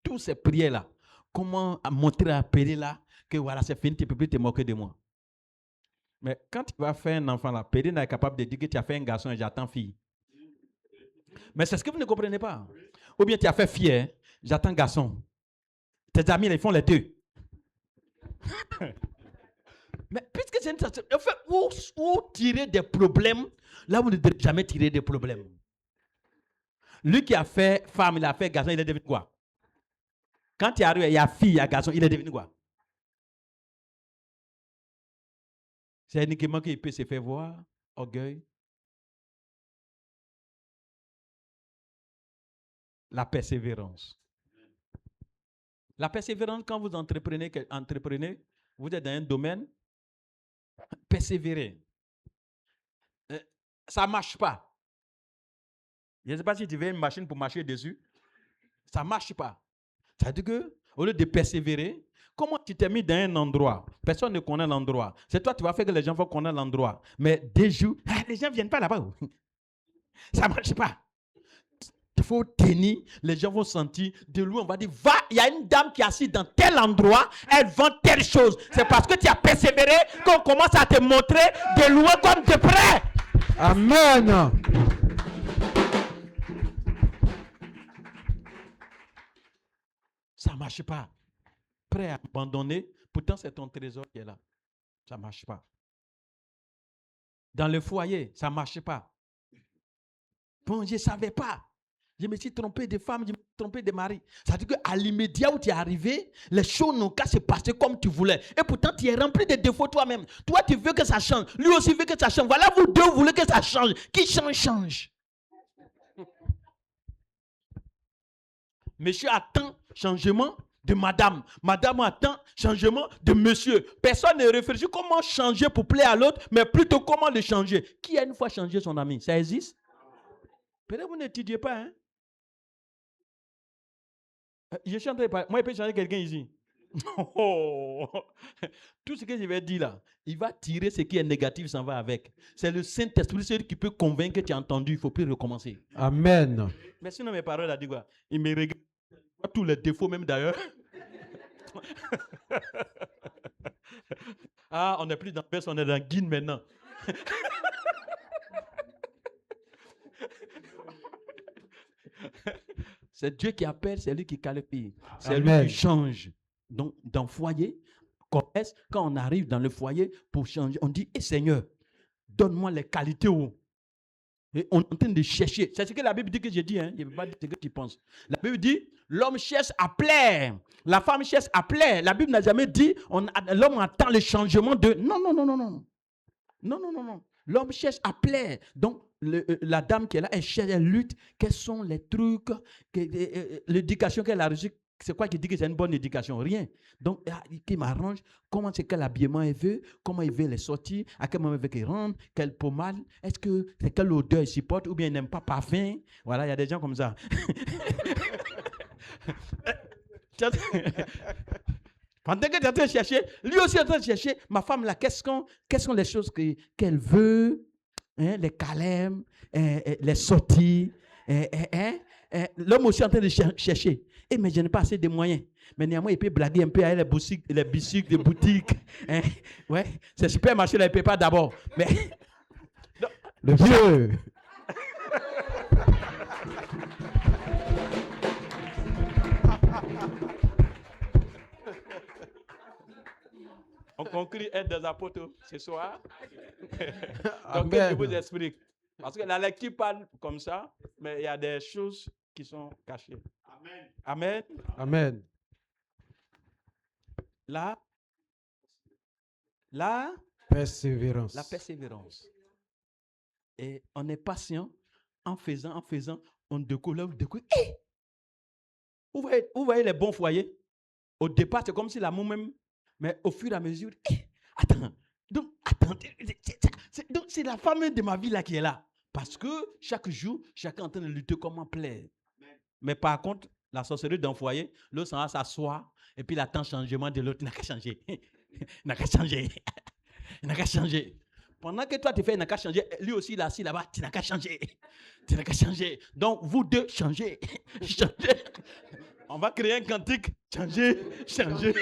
Toutes ces prières-là. Comment montrer à Périna que voilà, c'est fini, tu ne peux plus te moquer de moi. Mais quand tu vas faire un enfant là, Périna est capable de dire que tu as fait un garçon et j'attends fille. Mais c'est ce que vous ne comprenez pas. Ou bien tu as fait fille, hein, j'attends garçon. Tes amis, ils font les deux. Mais puisque c'est une... En fait, où tirer des problèmes, là vous ne devez jamais tirer des problèmes. Lui qui a fait femme, il a fait garçon, il est devenu quoi? Quand il arrive, il y a fille, il y a garçon, il est devenu quoi? C'est uniquement qu'il peut se faire voir, orgueil. La persévérance. La persévérance, quand vous entreprenez, vous êtes dans un domaine, persévérez. Ça ne marche pas. Je ne sais pas si tu veux une machine pour marcher dessus. Ça ne marche pas. Ça veut dire qu'au lieu de persévérer, comment tu t'es mis dans un endroit? Personne ne connaît l'endroit. C'est toi qui vas faire que les gens vont connaître l'endroit. Mais des jours, les gens ne viennent pas là-bas. Ça ne marche pas. Il faut tenir, les gens vont sentir, de loin on va dire, va, il y a une dame qui est assise dans tel endroit, elle vend telle chose. C'est parce que tu as persévéré qu'on commence à te montrer de loin comme de près. Amen. Ça ne marche pas. Prêt à abandonner, pourtant c'est ton trésor qui est là. Ça ne marche pas. Dans le foyer, ça ne marche pas. Bon, je ne savais pas. Je me suis trompé de femme, je me suis trompé de mari. Ça veut dire qu'à l'immédiat où tu es arrivé, les choses n'ont qu'à se passer comme tu voulais. Et pourtant, tu es rempli de défauts toi-même. Toi, tu veux que ça change. Lui aussi veut que ça change. Voilà, vous deux voulez que ça change. Qui change, change. Monsieur attend changement de madame. Madame attend changement de monsieur. Personne ne réfléchit comment changer pour plaire à l'autre, mais plutôt comment le changer. Qui a une fois changé son ami? Ça existe? Peut-être que vous n'étudiez pas, hein? Je suis en train de parler. Moi, il peut changer quelqu'un ici. Oh. Tout ce que je vais dire là, il va tirer ce qui est négatif, s'en va avec. C'est le Saint-Esprit, celui qui peut convaincre que tu as entendu. Il ne faut plus recommencer. Amen. Mais sinon, mes paroles, a dit quoi? Il me regarde tous les défauts, même d'ailleurs. Ah, on n'est plus dans Perse, on est dans Guine maintenant. C'est Dieu qui appelle, c'est lui qui qualifie. C'est lui qui change. Donc, dans le foyer, quand on arrive dans le foyer pour changer, on dit, Seigneur, donne-moi les qualités. Et on est en train de chercher. C'est ce que la Bible dit que j'ai dit. Hein? Je ne vais pas dire ce que tu penses. La Bible dit, l'homme cherche à plaire. La femme cherche à plaire. La Bible n'a jamais dit, l'homme attend le changement de... Non. Non. L'homme cherche à plaire. Donc, la dame qui est là, elle cherche, elle lutte. Quels sont les trucs, l'éducation qu'elle a reçue? C'est quoi qui dit que c'est une bonne éducation? Rien. Donc, qui m'arrange, comment c'est quel habillement elle veut, comment il veut les sortir, à quel moment il veut qu'elle rentre, quelle pommade, est-ce que c'est quelle odeur il supporte, ou bien il n'aime pas parfum. Voilà, il y a des gens comme ça. Pendant que tu es en train de chercher, lui aussi est en train de chercher, ma femme là, quelles sont les choses qu'elle veut, hein, les câlins, les sorties, l'homme aussi est en train de chercher. Mais je n'ai pas assez de moyens. Mais néanmoins, il peut blaguer un peu avec les biscuits de boutique. Hein? Ouais, c'est supermarché, là, il ne paye pas d'abord. Mais le vieux. On conclut être des apôtres ce soir. Amen. Donc, je vous explique. Parce que la lecture parle comme ça, mais il y a des choses qui sont cachées. Amen. Amen. La persévérance. La persévérance. Et on est patient en faisant, on découvre. Hey! Vous voyez les bons foyers? Au départ, c'est comme si l'amour même, mais au fur et à mesure, attends, attendez. Donc, c'est la femme de ma vie là qui est là. Parce que chaque jour, chacun est en train de lutter comment plaire. Mais par contre, la sorcellerie d'un foyer, l'autre s'en va s'asseoir et puis il attend changement de l'autre. Il n'a qu'à changer. Il n'a qu'à changer. Il n'a qu'à changer. Pendant que toi, tu fais, il n'a qu'à changer. Lui aussi, il est assis là-bas. Tu n'as qu'à changer. Tu n'as qu'à changer. Donc, vous deux, changez. Changez. On va créer un cantique. Changez. Changez.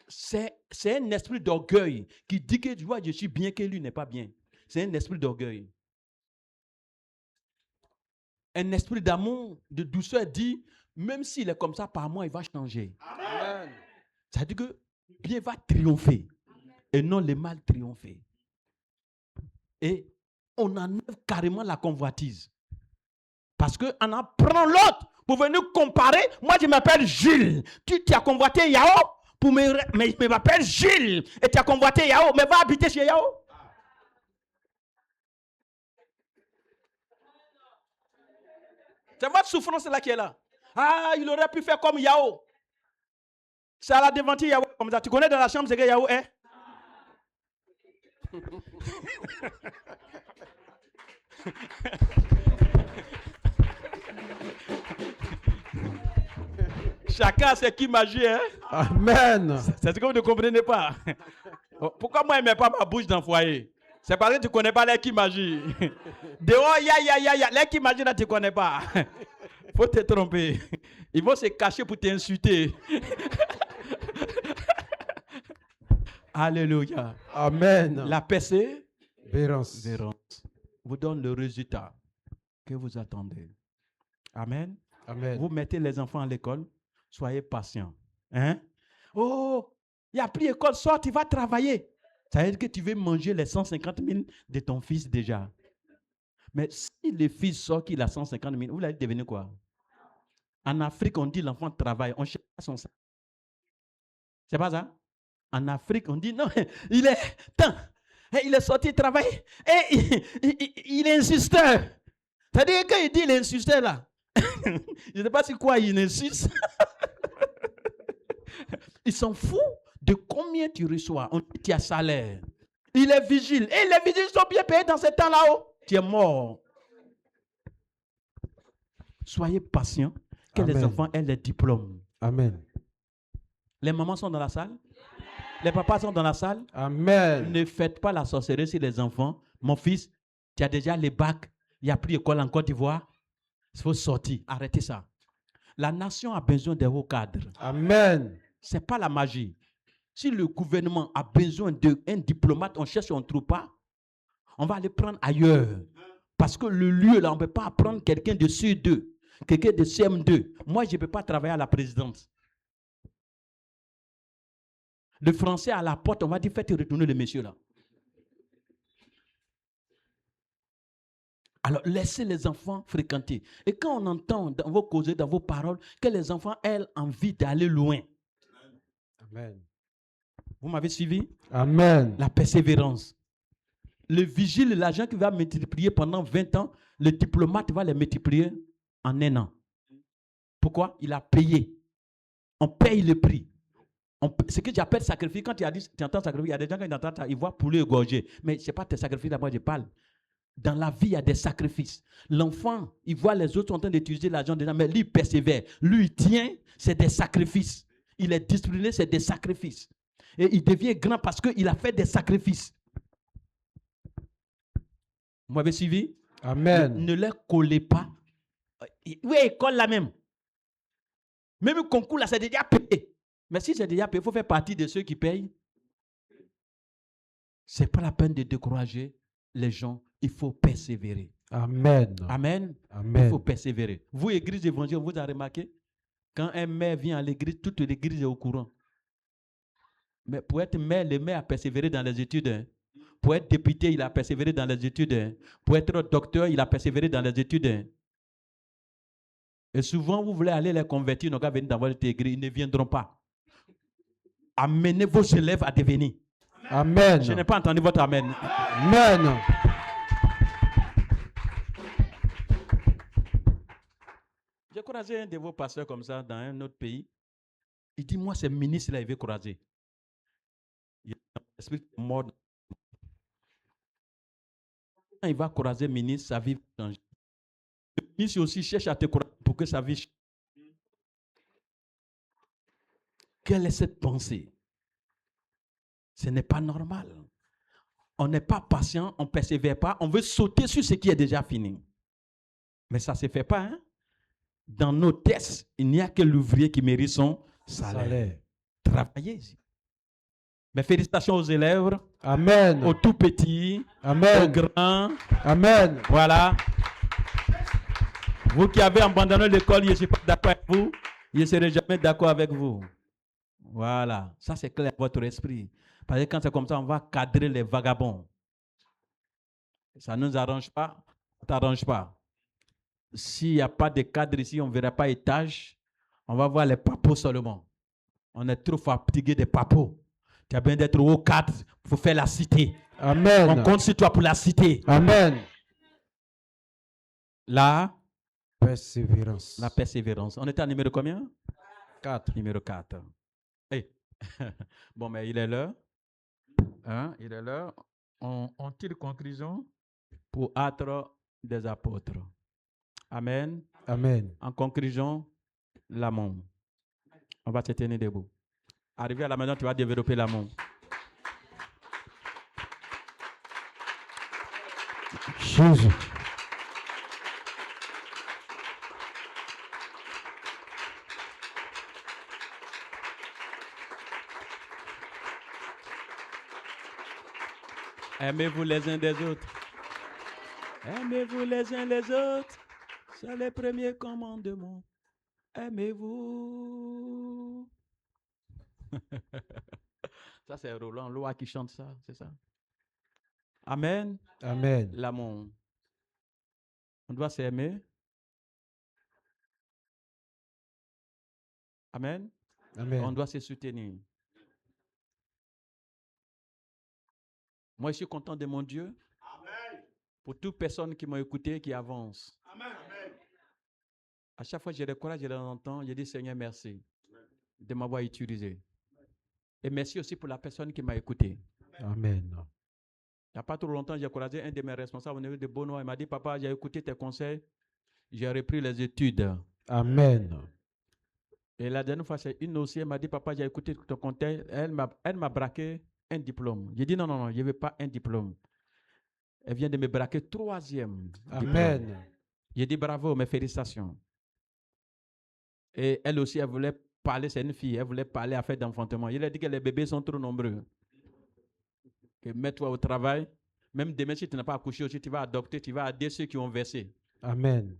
C'est un esprit d'orgueil qui dit que tu vois, je suis bien, que lui n'est pas bien. C'est un esprit d'orgueil. Un esprit d'amour, de douceur dit, même s'il est comme ça par moi, il va changer. Amen. Ça veut dire que bien va triompher et non le mal triompher. Et on enlève carrément la convoitise. Parce qu'on en prend l'autre pour venir comparer. Moi, je m'appelle Jules. Tu as convoité Yao, mais je m'appelle Jules. Et tu as convoité Yao, mais va habiter chez Yao. C'est votre souffrance là qui est là. Ah, il aurait pu faire comme Yao. C'est à la devanture Yahweh comme ça. Tu connais dans la chambre ce que Yahweh est? Chacun a ses qui magie, hein? Amen. C'est ce que vous ne comprenez pas. Pourquoi moi, je ne mets pas ma bouche dans le foyer? C'est parce que tu ne connais pas les qui magie. Dehors, ya. Les qui magie, là, tu ne connais pas. Faut te tromper. Ils vont se cacher pour t'insulter. Alléluia. Amen. La persévérance vous donne le résultat que vous attendez. Amen. Amen. Vous mettez les enfants à l'école, soyez patients. Hein? Oh, il n'y a plus d'école, sors, tu vas travailler. Ça veut dire que tu veux manger les 150 000 de ton fils déjà. Mais si le fils sort qu'il a 150 000, vous allez devenir quoi? En Afrique, on dit l'enfant travaille, on cherche son salaire. C'est pas ça? En Afrique, on dit non, il est sorti travailler et il est insisteur. C'est-à-dire qu'il dit il est insisteur là. Je ne sais pas si quoi il insiste. Il s'en fout de combien tu reçois. On dit tu as salaire. Il est vigile. Et les vigiles sont bien payés dans ce temps-là. Tu es mort. Soyez patients que Amen. les enfants aient les diplômes. Amen. Les mamans sont dans la salle. Les papas sont dans la salle. Amen. Ne faites pas la sorcellerie sur les enfants. Mon fils, tu as déjà les bacs. Il n'y a plus d'école en Côte d'Ivoire. Il faut sortir. Arrêtez ça. La nation a besoin de hauts cadres. Amen. Ce n'est pas la magie. Si le gouvernement a besoin d'un diplomate, on cherche, on ne trouve pas, on va aller prendre ailleurs. Parce que le lieu, là, on ne peut pas prendre quelqu'un de CE2, quelqu'un de CM2. Moi, je ne peux pas travailler à la présidence. Le français à la porte, on va dire, faites retourner le monsieur là. Alors, laissez les enfants fréquenter. Et quand on entend dans vos causes, dans vos paroles, que les enfants aient envie d'aller loin. Amen. Vous m'avez suivi? Amen. La persévérance. Le vigile, l'agent qui va multiplier pendant 20 ans, le diplomate va les multiplier en 1 an. Pourquoi? Il a payé. On paye le prix. Ce que j'appelle sacrifice, quand tu entends sacrifice, il y a des gens qui entendent ça, ils voient poulet égorgé. Mais ce n'est pas tes sacrifices, là, moi je parle. Dans la vie, il y a des sacrifices. L'enfant, il voit les autres sont en train d'utiliser l'argent des gens, mais lui, il persévère. Lui, il tient, c'est des sacrifices. Il est discipliné, c'est des sacrifices. Et il devient grand parce qu'il a fait des sacrifices. Vous m'avez suivi? Amen. Ne les collez pas. Oui, il colle la même. Même le concours, là, c'est déjà payé. Mais si c'est déjà payé, il faut faire partie de ceux qui payent. Ce n'est pas la peine de décourager les gens. Il faut persévérer. Amen. Amen. Amen. Il faut persévérer. Vous, église évangélique, vous avez remarqué? Quand un maire vient à l'église, toute l'église est au courant. Mais pour être maire, le maire a persévéré dans les études. Hein. Pour être député, il a persévéré dans les études. Hein. Pour être docteur, il a persévéré dans les études. Hein. Et souvent, vous voulez aller les convertir, donc à venir dans votre église, ils ne viendront pas. Amenez vos élèves à devenir. Amen. Je n'ai pas entendu votre amen. Amen. J'ai croisé un de vos pasteurs comme ça dans un autre pays. Il dit, moi, c'est ministre là, il veut croiser. esprit mort. Quand il va croiser ministre, sa vie va changer. Le ministre aussi cherche à te croiser pour que sa vie change. Quelle est cette pensée? Ce n'est pas normal. On n'est pas patient, on ne persévère pas, on veut sauter sur ce qui est déjà fini. Mais ça ne se fait pas. Hein? Dans nos tests, il n'y a que l'ouvrier qui mérite son salaire. Travaillez ici. Mes félicitations aux élèves, Amen. aux tout petits, aux Amen. grands. Amen. Voilà. Vous qui avez abandonné l'école, je ne suis pas d'accord avec vous. Je ne serai jamais d'accord avec vous. Voilà. Ça, c'est clair, votre esprit. Parce que quand c'est comme ça, on va cadrer les vagabonds. Ça ne nous arrange pas. Ça ne t'arrange pas. S'il n'y a pas de cadre ici, on ne verra pas étage. On va voir les papos seulement. On est trop fatigué des papos. Tu as besoin d'être au cadre pour faire la cité. Amen. On compte sur toi pour la cité. Amen. La Persévérance. persévérance. On était à numéro combien? 4. Numéro 4. Hey. Bon, mais il est l'heure. Hein? Il est l'heure. On tire conclusion pour être des apôtres. Amen. Amen. En conclusion, l'amour. On va se tenir debout. Arrivé à la maison, tu vas développer l'amour. Jésus. Aimez-vous les uns des autres. Aimez-vous les uns les autres. C'est le premier commandement. Aimez-vous. Ça, c'est Roland Loa qui chante ça, c'est ça. Amen. Amen. L'amour. On doit s'aimer. Amen. On Amen. doit se soutenir. Moi, je suis content de mon Dieu. Pour toute personne qui m'a écouté, qui avance. À chaque fois que j'ai le courage, je l'entends, je dis Seigneur, merci de m'avoir utilisé. Et merci aussi pour la personne qui m'a écouté. Amen. Il n'y a pas trop longtemps, j'ai croisé un de mes responsables au niveau de Bono. Il m'a dit, papa, j'ai écouté tes conseils, j'ai repris les études. Amen. Et la dernière fois, c'est une aussi, elle m'a dit, papa, j'ai écouté ton conseil, elle m'a braqué un diplôme. J'ai dit, non, je ne veux pas un diplôme. Elle vient de me braquer 3e diplôme. Amen. J'ai dit, bravo, mes félicitations. Et elle aussi, elle voulait parler, c'est une fille, elle voulait parler à faire d'enfantement. Il a dit que les bébés sont trop nombreux. Que mets-toi au travail. Même demain, si tu n'as pas accouché aussi, tu vas adopter, tu vas aider ceux qui ont versé. Amen.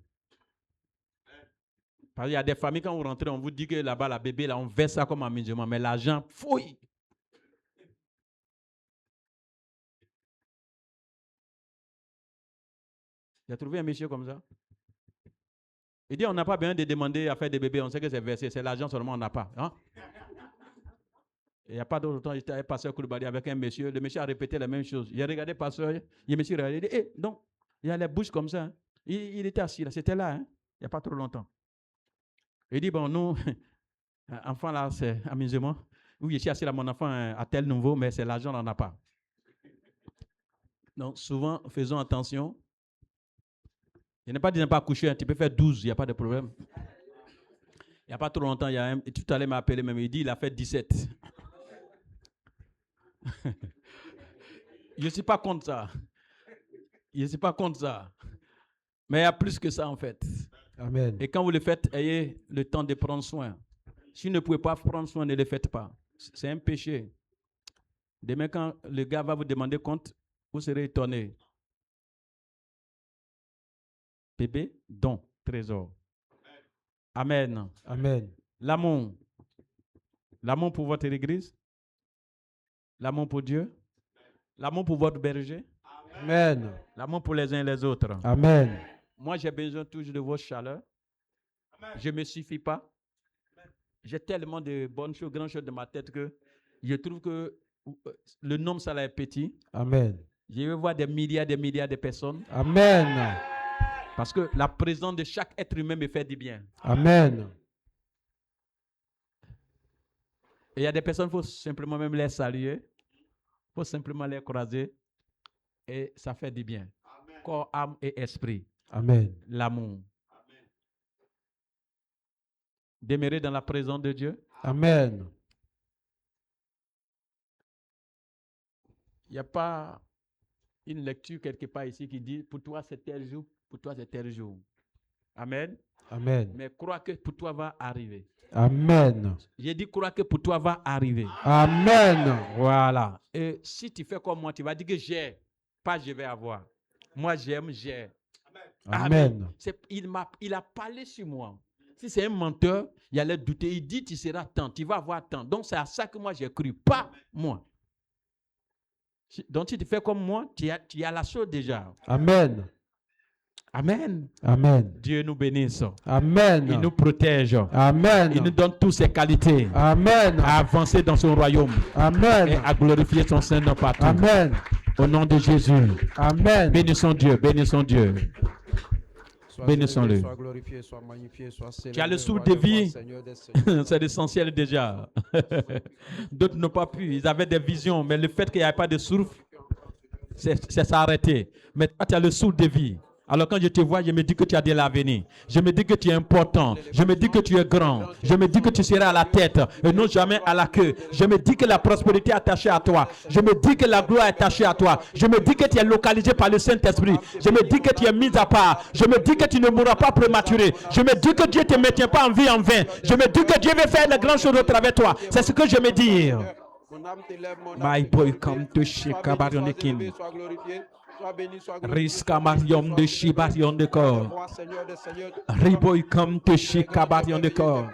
Parce qu'il y a des familles, quand vous rentrez, on vous dit que là-bas, la bébé, là, on verse ça comme amusement, mais l'argent fouille. J'ai trouvé un monsieur comme ça. Il dit, on n'a pas besoin de demander à faire des bébés, on sait que c'est versé, c'est l'argent seulement, on n'a pas. Hein? Il n'y a pas d'autre temps, j'étais avec Pasteur Koulibaly avec un monsieur, le monsieur a répété la même chose. J'ai regardé Pasteur, le monsieur a regardé, il dit, donc, il a les bouches comme ça. Hein? Il était assis là, c'était là, hein? Il n'y a pas trop longtemps. Il dit, bon, nous, enfant là, c'est amusement. Oui, je suis assis là, mon enfant à tel niveau, mais c'est l'argent, on n'en a pas. Donc, souvent, faisons attention. Je n'ai pas dit de ne pas coucher, hein. Tu peux faire 12, il n'y a pas de problème. Il n'y a pas trop longtemps, tout à l'heure, il m'a appelé même, il dit, il a fait 17. Je ne suis pas contre ça. Je ne suis pas contre ça. Mais il y a plus que ça, en fait. Amen. Et quand vous le faites, ayez le temps de prendre soin. Si vous ne pouvez pas prendre soin, ne le faites pas. C'est un péché. Demain, quand le gars va vous demander compte, vous serez étonné. Bébé, don, trésor. Amen. Amen. L'amour. L'amour pour votre église. L'amour pour Dieu. L'amour pour votre berger. Amen. L'amour pour les uns et les autres. Amen. Moi, j'ai besoin toujours de votre chaleur. Je ne me suffis pas. J'ai tellement de bonnes choses, grandes choses dans ma tête que je trouve que le nombre, ça là est petit. Amen. Je veux voir des milliards de personnes. Amen. Parce que la présence de chaque être humain me fait du bien. Amen. Et il y a des personnes, il faut simplement même les saluer. faut simplement les croiser et ça fait du bien. Corps, âme et esprit. Amen. L'amour. Demeurer dans la présence de Dieu. Amen. Il n'y a pas une lecture quelque part ici qui dit pour toi c'est tel jour, pour toi c'est tel jour. Amen. Amen. Mais crois que pour toi va arriver. Amen. J'ai dit crois que pour toi va arriver. Amen. Voilà. Et si tu fais comme moi, tu vas dire que j'ai, pas je vais avoir. Moi j'aime, j'ai. Amen. Il a parlé sur moi. Si c'est un menteur, il allait douter. Il dit tu seras tant, tu vas avoir tant. Donc c'est à ça que moi j'ai cru, pas moi. Donc si tu fais comme moi, tu as la chose déjà. Amen. Amen. Amen. Dieu nous bénisse. Amen. Il nous protège. Amen. Il nous donne toutes ses qualités. Amen. À avancer dans son royaume. Amen. Et à glorifier son Seigneur partout. Amen. Au nom de Jésus. Amen. Bénissons Dieu. Bénissons Dieu. Sois Bénissons-le. élevé, sois glorifié, sois magnifié, sois Tu as le célébré, souffle roi de des rois, vie. Seigneur des seigneurs. C'est l'essentiel déjà. D'autres n'ont pas pu. Ils avaient des visions. Mais le fait qu'il n'y avait pas de souffle, c'est s'arrêter. Mais toi, tu as le souffle de vie. Alors quand je te vois, je me dis que tu as de l'avenir. Je me dis que tu es important. Je me dis que tu es grand. Je me dis que tu seras à la tête et non jamais à la queue. Je me dis que la prospérité est attachée à toi. Je me dis que la gloire est attachée à toi. Je me dis que tu es localisé par le Saint-Esprit. Je me dis que tu es mis à part. Je me dis que tu ne mourras pas prématuré. Je me dis que Dieu ne te maintient pas en vie en vain. Je me dis que Dieu veut faire de grandes choses au travers de toi. C'est ce que je me dis. Mon âme t'élève, mon âme My te boy glorifie. come to Sois Shika béni, sois Barionekin. élevé, sois glorifié. Sois béni, sois glorifié. Riska Marion de Shibarion de corps. Roi, Seigneur des seigneurs. Riboy come to Shika Barion de corps.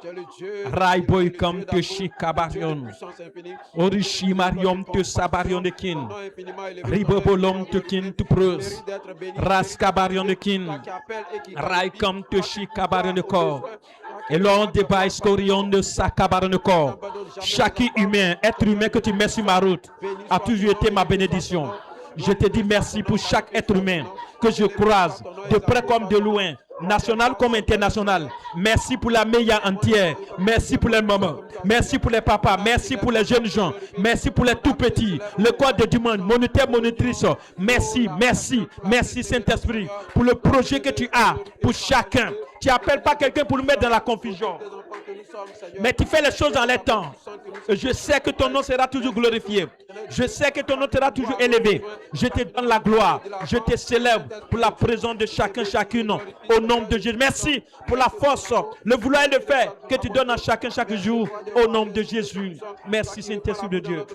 Tu es le Dieu. Raiboy tu es le come Dieu to d'amour, Shika le Dieu de Barion. puissance infinie. Orishi Marion to Sabarion de Ton kin. nom infiniment élevé, Ribobolom ton to nom kin glorifié. to Tu pros. mérites d'être béni. Raska Barion de Toi kin. qui appelles et qui Rai qualifie. come to Toi qui Shika crois Barion de aux corps. besoins. Toi qui Et l'on crois débat Scorion de Sakabaron de corps. Chaque humain, être humain que tu mets sur ma route, a toujours été ma bénédiction. Je te dis merci pour chaque être humain que je croise, de près comme de loin, national comme international. Merci pour la meilleure entière. Merci pour les mamans. Merci pour les papas. Merci pour les jeunes gens. Merci pour les tout petits. Le corps de Dimanche, moniteur, monitrice. Merci, merci, merci Saint-Esprit pour le projet que tu as pour chacun. Tu n'appelles pas quelqu'un pour nous mettre dans la confusion. Mais tu fais les choses dans les temps. Et je sais que ton nom sera toujours glorifié. Je sais que ton nom sera toujours élevé. Je te donne la gloire. Je te célèbre pour la présence de chacun, chacune. Au nom de Jésus. Merci pour la force, le vouloir et le faire que tu donnes à chacun chaque jour. Au nom de Jésus. Merci Saint-Esprit de Dieu.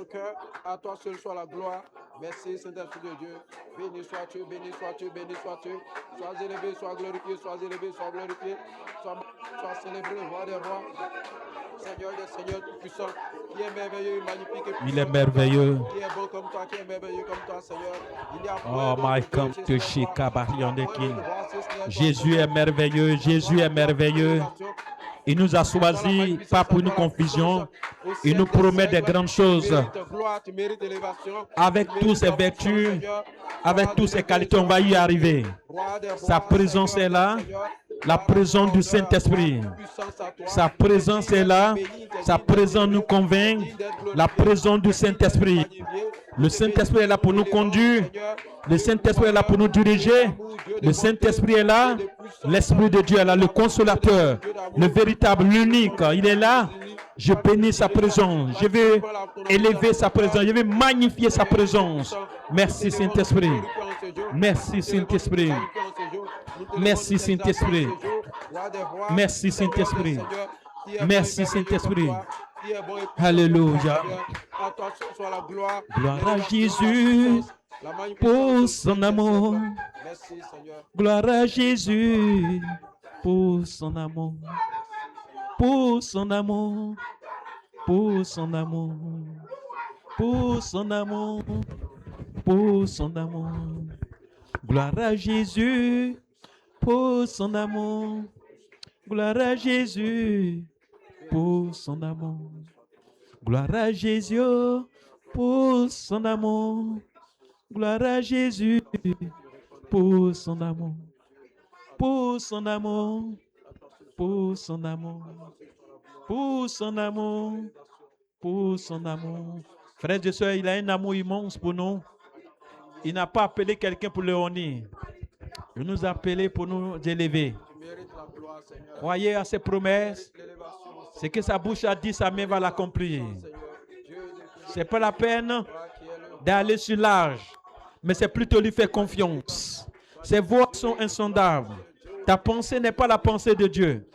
À toi seul soit la gloire. Merci Saint-Esprit de Dieu. Béni sois-tu, béni sois-tu, béni sois-tu. Sois élevé, sois glorifié, sois élevé, sois glorifié. Sois célébré, roi des rois. Seigneur des seigneurs tout puissant. Qui est merveilleux, magnifique et puissant. Il est merveilleux. Qui est bon comme toi, qui est merveilleux comme toi, Seigneur. Il y a Oh point my d'autre come que to Jésus. Shika Barion de King. Jésus Jésus est merveilleux. Jésus est merveilleux. Il nous a choisis pas pour une confusion. Il nous promet des grandes choses. Avec toutes ses vertus, avec toutes ses qualités, on va y arriver. Sa présence est là. La présence du Saint-Esprit. Sa présence est là. Sa présence nous convainc. La présence du Saint-Esprit. Le Saint-Esprit est là pour nous conduire. Le Saint-Esprit est là pour nous diriger. Le Saint-Esprit est là. L'Esprit de Dieu est là, le consolateur, le véritable, l'unique. Il est là. Je bénis sa présence. Je vais élever sa présence. Je vais magnifier sa présence. Merci Saint-Esprit. Merci Saint-Esprit. Merci Saint-Esprit. Merci Saint-Esprit. Merci Saint-Esprit. Alléluia. Gloire à Jésus pour son amour. Gloire à Jésus pour son amour. Pour son amour. Pour son amour. Pour son amour. Pour son amour. Gloire à Jésus pour son amour. Gloire à Jésus pour son amour. Gloire à Jésus pour son amour. Gloire à Jésus pour son amour. Pour son amour. Pour son amour. Pour son amour. Pour son amour. Frères et sœurs, il a un amour immense pour nous. Il n'a pas appelé quelqu'un pour le honner. Il nous a appelés pour nous élever. Tu mérites la gloire, Seigneur. Croyez à ses promesses. L'élévation, Ce que sa bouche a dit, sa main va l'accomplir. Seigneur. Dieu est le C'est pas la peine Christ qui est le d'aller sur l'âge, mais c'est plutôt lui faire confiance. Ses voix sont insondables. Ta pensée n'est pas la pensée de Dieu.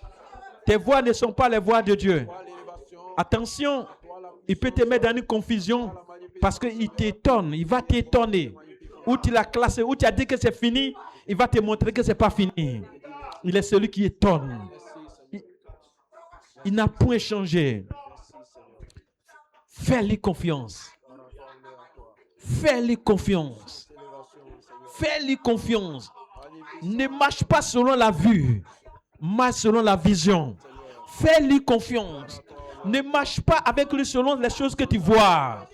Tes voix ne sont pas les voix de Dieu. toi l'élévation, Attention, toi la il peut te mettre dans une confusion parce qu'il t'étonne, il va t'étonner. Où tu l'as classé, où tu as dit que c'est fini, il va te montrer que c'est pas fini. Il est celui qui étonne. Il n'a point changé. Fais-lui confiance. Fais-lui confiance. Fais-lui confiance. Ne marche pas selon la vue, marche selon la vision. Fais-lui confiance. Ne marche pas avec lui selon les choses que tu vois.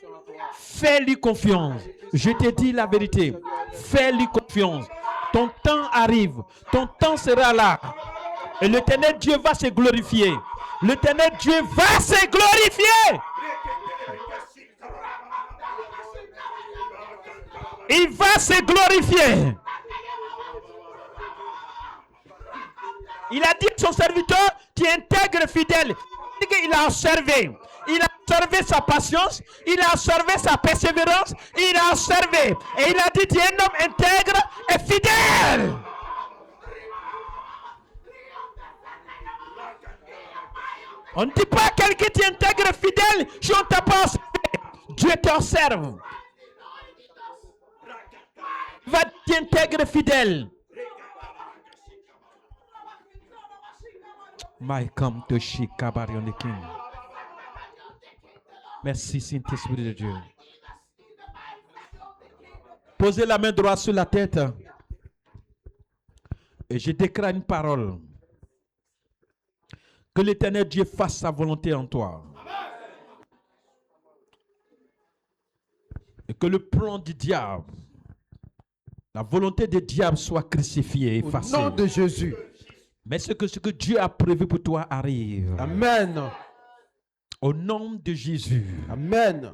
Fais-lui confiance. Je te dis la vérité. Fais-lui confiance. Ton temps arrive. Ton temps sera là. Et l'Éternel Dieu va se glorifier. L'Éternel Dieu va se glorifier. Il va se glorifier. Il a dit à son serviteur, tu es intègre fidèle. Il a observé. Il a observé sa patience. Il a observé sa persévérance. Il a observé. Et il a dit, tu es un homme intègre et fidèle. On ne dit pas à quelqu'un qui est intègre et fidèle si on ne t'a pas observé. Dieu t'observe. Va t'intègre fidèle. Merci Saint-Esprit de Dieu. Posez la main droite sur la tête. Et je déclare une parole. Que l'Éternel Dieu fasse sa volonté en toi. Et que le plan du diable, la volonté du diable soit crucifiée, effacée. Au nom de Jésus. Mais ce que Dieu a prévu pour toi arrive. Amen. Au nom de Jésus. Amen.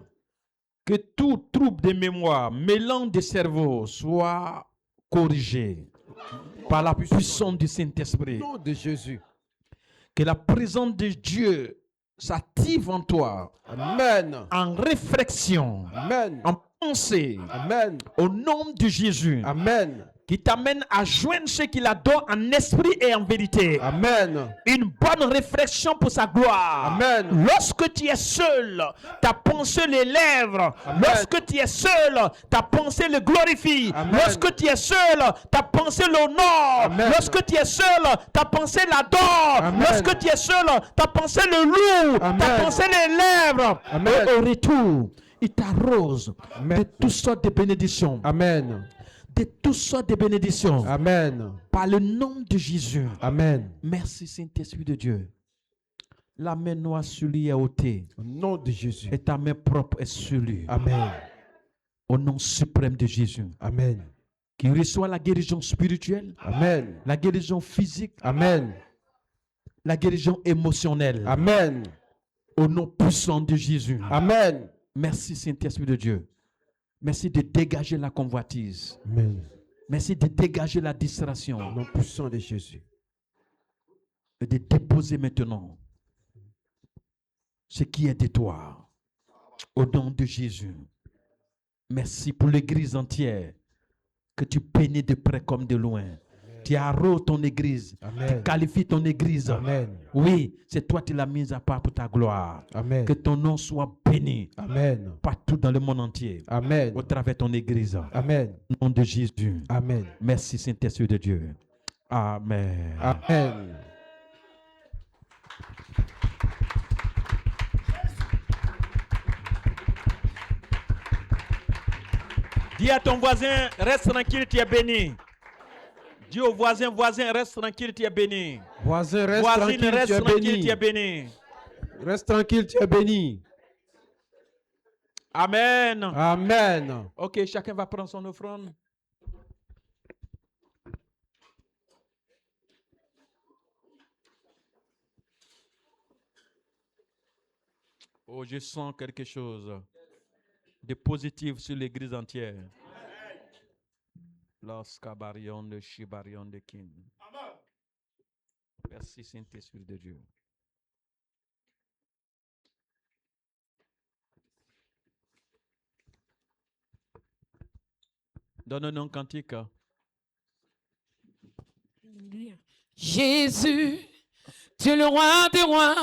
Que tout trouble de mémoire, mélange de cerveau soit corrigé par la puissance du Saint-Esprit. Au nom de Jésus. Que la présence de Dieu s'active en toi. Amen. En réflexion. Amen. En pensée. Amen. Au nom de Jésus. Amen. Qui t'amène à joindre ce qu'il adore en esprit et en vérité. Amen. Une bonne réflexion pour sa gloire. Amen. Lorsque tu es seul, ta pensée les lèvres. Amen. Lorsque tu es seul, ta pensée le glorifie. Amen. Lorsque tu es seul, ta pensée l'honore. Amen. Lorsque tu es seul, ta pensée l'adore. Amen. Lorsque tu es seul, ta pensée le loue. Ta Amen. pensée les lèvres. Amen. Et au retour, il t'arrose Amen. de toutes sortes de bénédictions. Amen. De toutes sortes de bénédictions. Amen. Par le nom de Jésus. Amen. Merci Saint-Esprit de Dieu. La main noire sur lui est ôtée. Au nom de Jésus. Et ta main propre est sur lui. Amen. Au nom suprême de Jésus. Amen. Qu'il reçoit la guérison spirituelle. Amen. La guérison physique. Amen. La guérison émotionnelle. Amen. Au nom puissant de Jésus. Amen. Merci Saint-Esprit de Dieu. Merci de dégager la convoitise. Amen. Merci de dégager la distraction. Au nom puissant de Jésus. Et de déposer maintenant ce qui est de toi. Au nom de Jésus. Merci pour l'église entière que tu bénis de près comme de loin. Tu arroses ton église. Amen. Tu qualifies ton église. Amen. Oui, c'est toi qui l'as mise à part pour ta gloire. Amen. Que ton nom soit béni Amen. partout dans le monde entier. Amen. Au travers de ton église. Amen. Au nom de Jésus. Amen. Merci Saint-Esprit de Dieu. Amen. Amen. Dis à ton voisin, reste tranquille, tu es béni. Dis au voisin, reste tranquille, tu es béni. Voisin, reste Voisine, tranquille, reste tu es tranquille, tu es béni. béni. Reste tranquille, tu es béni. Amen. Amen. Ok, chacun va prendre son offrande. Oh, je sens quelque chose. de positif sur l'église entière. Lorsqu'abarion de Shibarion de Kin. Merci Saint-Esprit de Dieu. Donne-nous un cantique. Jésus, tu es le roi des rois,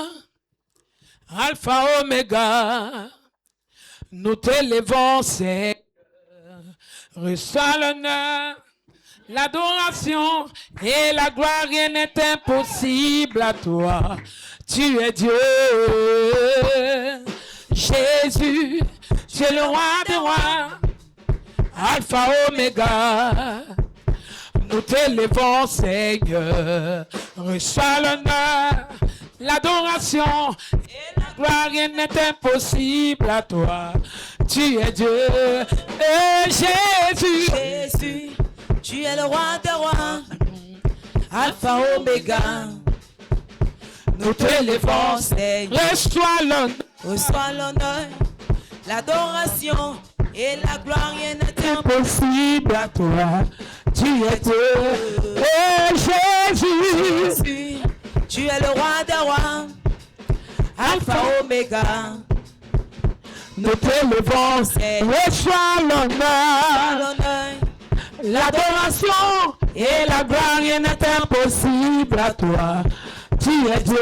Alpha Oméga. Nous t'élevons, Seigneur. Reçois l'honneur, l'adoration et la gloire. Rien n'est impossible à toi. Tu es Dieu. Jésus, tu es le roi des rois, Alpha Oméga. Nous t'élevons, Seigneur. Reçois l'honneur, l'adoration et la gloire. Rien n'est impossible à toi. Tu es Dieu. Et Jésus, Jésus, tu es le roi des rois, Alpha Oméga. nous t'élevons, Seigneur. reçois l'honneur, Reçois l'honneur, l'adoration et la gloire. Rien n'est impossible à toi. Tu es Dieu. Et Jésus, Jésus, tu es le roi des rois, Alpha Oméga. nous t'élevons, reçois l'honneur, L'honneur, l'adoration et la gloire. Rien n'est impossible à toi. Tu es Dieu.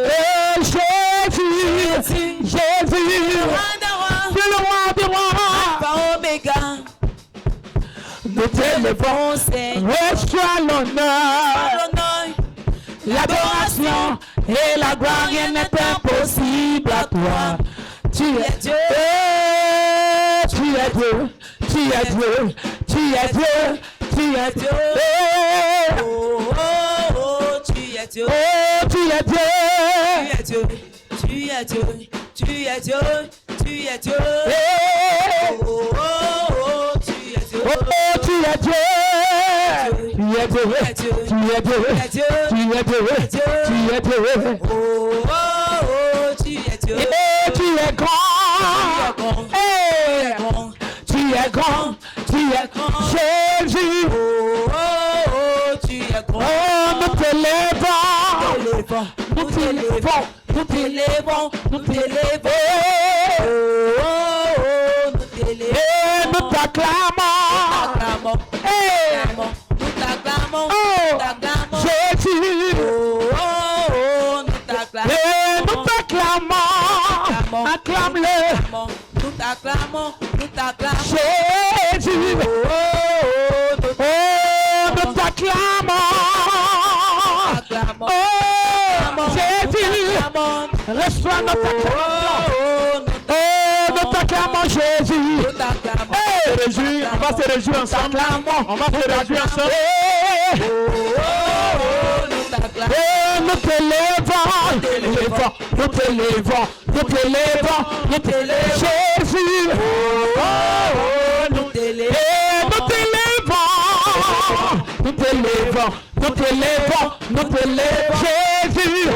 Et Jésus, Jésus, roi des rois, tu es le roi des rois. Alpha Oméga. Nous t'élevons, Seigneur. reçois l'honneur, L'honneur, l'adoration et la gloire. Rien n'est impossible à toi. Tu es Dieu. Tu es Dieu. Tu es Dieu. Tu es Dieu. Tu es Dieu. oh, oh, oh, tu es Dieu. Oh, tu es Dieu. Tu es Dieu. Tu es Dieu. Tu es Dieu. Tu es Dieu. Oh, oh, oh, tu es Dieu. Oh, tu es Dieu. Tu es Dieu. Tu es Dieu. Tu es Dieu. Tu es Dieu. Oh, oh, oh, tu es Dieu. Et tu es grand. Eh, tu es grand. Tu es grand. Jésus. Oh, oh, oh, tu es grand. Oh, nous t'élevons. Nous t'élevons. Nous t'élevons. Nous t'élevons. Oh, oh, oh, nous t'élevons. Et nous t'acclamons. Nous t'acclamons. Oh, Nous t'acclamons. Jésus. Oh, oh, oh, nous t'acclamons. Et nous t'acclamons. Acclame-le. Nous t'acclamons. Nous t'acclamons. Jésus. Oh, oh, nous Oh, nous t'acclamons. t'acclamons. Oh, Jésus. t'acclamons. Reçois notre acclamation. Oh, nous t'acclamons, Jésus. Nous t'acclamons. Hey, réjouis, on va se réjouir ensemble. On va se réjouir ensemble. Oh, oh, oh, nous t'acclamons. Et nous t'élevons, nous t'élevons, nous t'élevons, nous t'élevons, Jésus. Oh, oh, nous t'élevons. Et nous t'élevons, nous t'élevons, nous t'élevons, nous t'élevons, Jésus. Oh,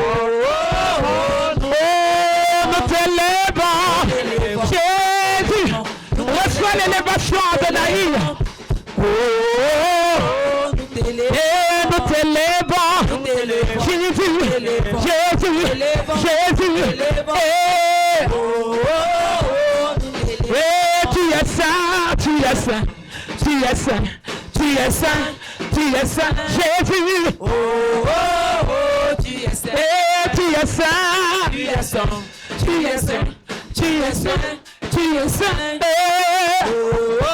nous t'élevons, Jésus. Reçois l'élévation Adonai. Oh, nous t'élevons. et nous t'élevons, Jésus, Jésus, Jésus. Et Oh, oh, nous t'élevons. et tu es saint, tu es saint, tu es saint, tu es saint, tu es saint, Jésus. Oh, oh, oh, tu es saint. Et tu es saint, Tu es saint. tu es saint, tu es saint, tu es saint. Oh, oh,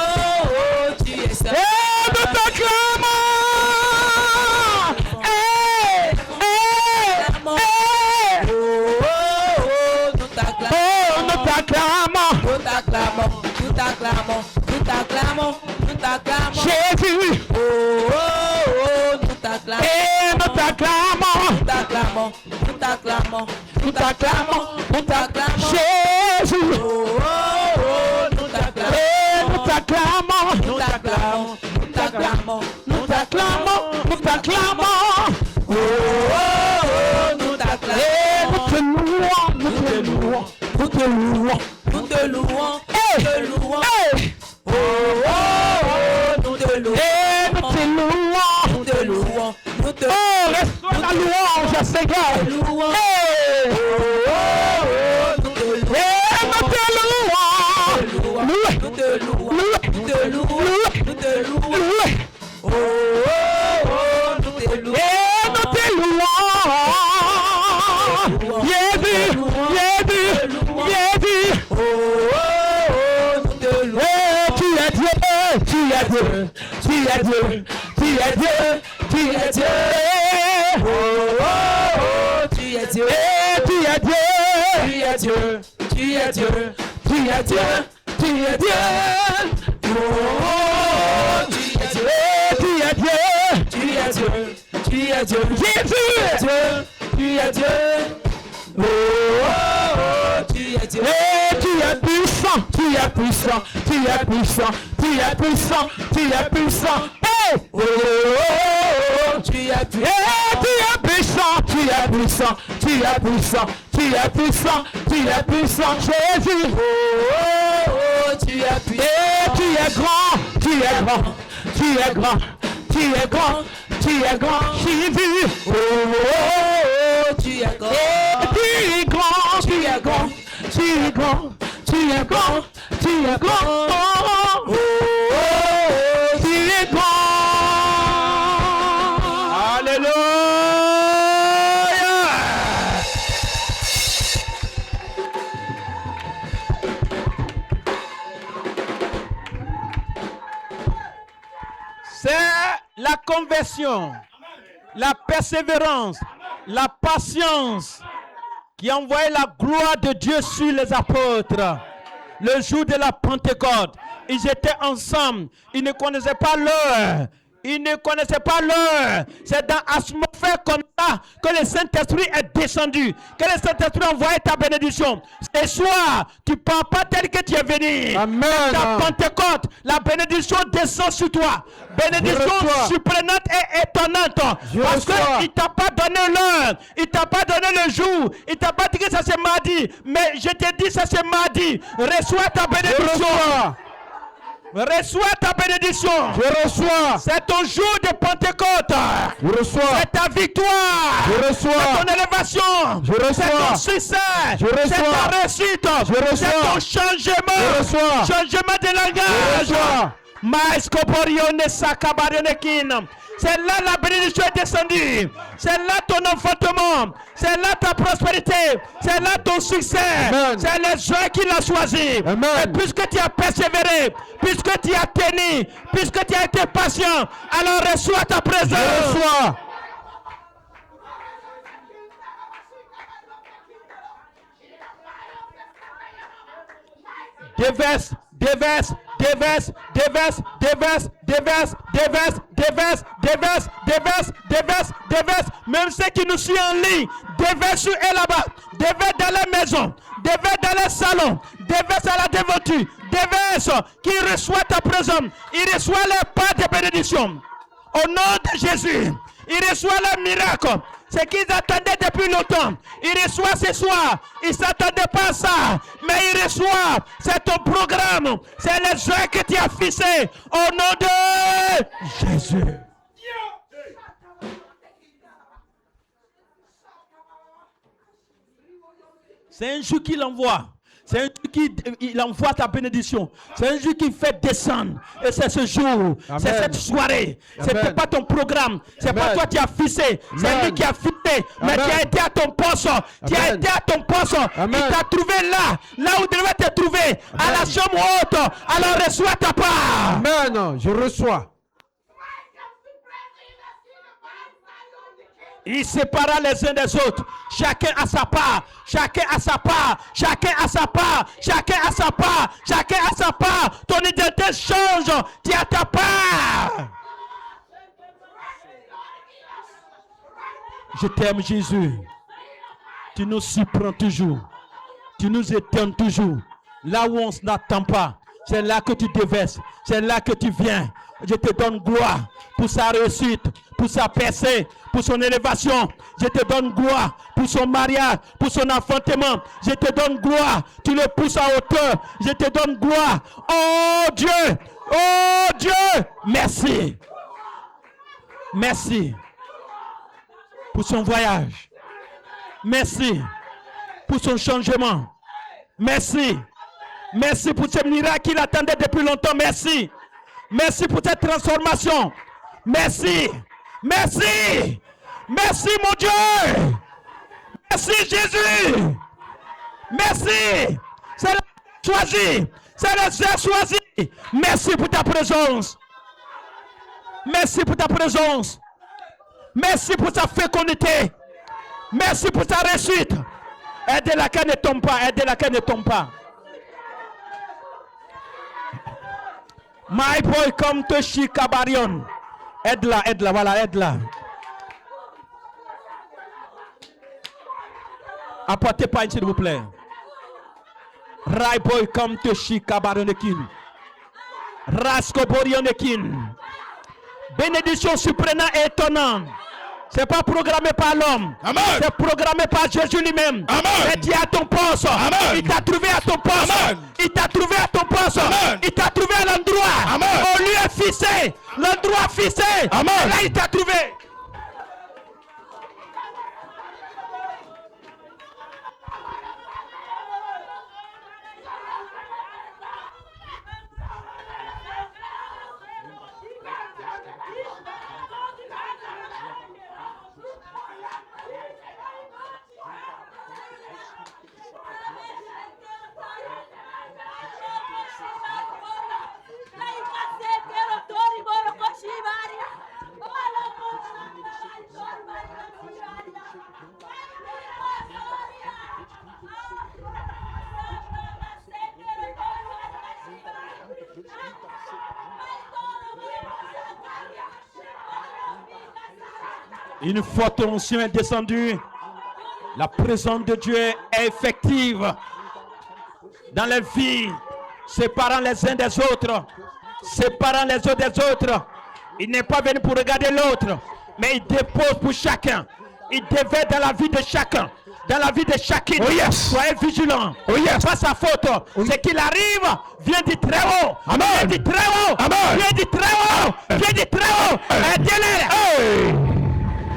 oh, tu es saint. Et nous t'acclamons. Oh, oh, oh, nous t'acclamons. Oh, nous t'acclamons. Nous t'acclamons. Nous t'acclamons. Nous t'acclamons. Nous t'acclamons. Jésus. Oh, oh, oh, nous t'acclamons. Et nous t'acclamons. Nous t'acclamons. Nous t'acclamons. Nous t'acclamons. Nous t'acclamons. Jésus. Oh, oh, oh, nous t'acclamons. Et nous t'acclamons. Nous t'acclamons. Nous t'acclamons. Nous t'acclamons. Nous t'acclamons. Oh, oh, oh, nous t'acclamons. Et nous te louons. Nous te louons. Nous te louons. Nous te louons. te louons. Hey. Oh, oh, oh, nous te louons. Et nous te louons. Nous te louons. Nous te Oh, reçois la louange, Seigneur. louons. Hey. Oh, oh, nous te louons. Et nous te louons. Loué. Nous te louons. Loué. Nous te louons. Loué. Nous te louons. Loué. Oh, oh, oh, nous te louons. Et nous te louons. Jésus, Jésus, Jésus. Oh, oh, oh, nous te louons. Eh, tu es Dieu, tu es Dieu, tu es Dieu, tu es Dieu, tu es Dieu. Oh, oh, oh, tu es Dieu. Eh, tu es Dieu, Tu es Dieu. Tu es Dieu. tu es Dieu, tu es Dieu. Oh, oh, oh, tu es Dieu. Eh, tu es Dieu, Tu es Dieu. Tu es Dieu. Jésus. Dieu. Tu es Dieu. Oh, oh, oh, tu es Dieu. Eh, tu es puissant, tu es puissant, tu es puissant, tu es puissant, tu es puissant. Eh, Oh, oh, oh, tu es eh, puissant. tu es puissant, tu es puissant, tu es puissant, tu es puissant, tu es puissant, Jésus. Oh, oh, oh, tu es puissant. Et tu es grand, tu es grand, tu es grand, tu es grand, tu es grand, Jésus. Oh, oh, oh, tu es grand. Et tu es grand, tu es grand, tu es grand, tu es grand, tu es grand. Oh, oh, oh, Tu es grand. Alléluia. C'est la conversion, la persévérance, la patience qui a envoyé la gloire de Dieu sur les apôtres. Le jour de la Pentecôte, ils étaient ensemble, ils ne connaissaient pas l'heure. Ils ne connaissaient pas l'heure. C'est dans l'atmosphère comme ça que le Saint-Esprit est descendu. Que le Saint-Esprit a envoyé ta bénédiction. Ce soir, tu ne pars pas tel que tu es venu. Amen. Ta Pentecôte, la bénédiction descend sur toi. Bénédiction Je reçois. surprenante et étonnante. Je Parce reçois. qu'il ne t'a pas donné l'heure. Il ne t'a pas donné le jour. Il ne t'a pas dit que ça c'est mardi. Mais je te dis ça c'est mardi. Reçois ta Je bénédiction. reçois. Reçois ta bénédiction. Je reçois. C'est ton jour de Pentecôte. Je reçois. C'est ta victoire. Je reçois. C'est ton élévation. Je reçois. C'est ton succès. Je reçois. C'est ta réussite. Je reçois. C'est ton changement. Je reçois. Changement de Je langage. reçois. Maïskoporione sakabarione. C'est là la bénédiction est descendue. C'est là ton enfantement. C'est là ta prospérité. C'est là ton succès. Amen. C'est les joies qu'il a choisi. Amen. Et puisque tu as persévéré, puisque tu as tenu, puisque tu as été patient, alors reçois ta Je présence. reçois. Déverse, déverse, déverse, déverse, déverse, déverse, déverse, déverse, déverse, déverse, déverse, déverse. Même ceux qui nous suivent en ligne, déverse sur eux là-bas, déverse dans les maisons, déverse dans les salons, déverse à la dévoture, déverse qui reçoit ta présence. Il reçoit les pas de bénédiction. Au nom de Jésus, il reçoit le miracle. Ce qu'ils attendaient depuis longtemps, il reçoit ce soir. Ils ne s'attendaient pas à ça, mais il reçoit. C'est ton programme. C'est les œuvres que tu as fixées. Au nom de Jésus. C'est un jour qu'il envoie. C'est un jour qu'il envoie ta bénédiction. C'est un jour qu'il fait descendre. Et c'est ce jour. C'est Amen. cette soirée. Ce Amen. n'est pas ton programme. C'est pas Amen. toi qui as fixé. C'est Amen. lui qui a fixé. Mais Amen. tu as été à ton poste. Tu as Amen. été à ton poste. Amen. Il t'a trouvé là où tu devais te trouver. À la Amen. chambre haute. Alors reçois ta part. Amen. Je reçois. Il sépara les uns des autres. Chacun a sa part. Chacun a sa part. Chacun a sa part. Chacun a sa part. Chacun a sa part. Ton identité change. Tu as ta part. Je t'aime, Jésus. Tu nous surprends toujours. Tu nous étonnes toujours. Là où on ne s'attend pas. C'est là que tu déverses. C'est là que tu viens. Je te donne gloire pour sa réussite, pour sa percée, pour son élévation. Je te donne gloire pour son mariage, pour son enfantement. Je te donne gloire. Tu le pousses à hauteur. Je te donne gloire. Oh Dieu, merci. Merci pour son voyage. Merci pour son changement. Merci. Merci pour ce miracle qu'il attendait depuis longtemps. Merci. Merci pour cette transformation. Merci. Merci. Merci mon Dieu. Merci Jésus. Merci. C'est le choisi. C'est le choisi. Merci pour ta présence. Merci pour ta présence. Merci pour sa fécondité. Merci pour sa réussite. Aide-la qu'elle ne tombe pas. Aide-la qu'elle ne tombe pas. My boy, come to Shikabarion. Aide-la, voilà, aide-la. Apportez pas, s'il vous plaît. Right boy, come to Shikabarionekin. Raskoborionekin. Bénédiction surprenante et étonnante. C'est pas programmé par l'homme. C'est programmé par Jésus lui-même. Mais dis à ton poste. Il t'a trouvé à ton poste. Il t'a trouvé à ton poste. Il t'a trouvé à l'endroit. Au lieu fixé. L'endroit fixé. Là, il t'a trouvé. Une forte onction est descendue. La présence de Dieu est effective dans les vies, séparant les uns des autres. Séparant les uns des autres. Il n'est pas venu pour regarder l'autre, mais il dépose pour chacun. Il déverse dans la vie de chacun. Dans la vie de chacune. Oh yes. Soyez vigilants. Oh yes. Pas sa faute. C'est qu'il arrive, vient du très haut. Amen. Vient du très haut. Amen. Vient du très haut. Vient du très haut. Aidez-les. Hey.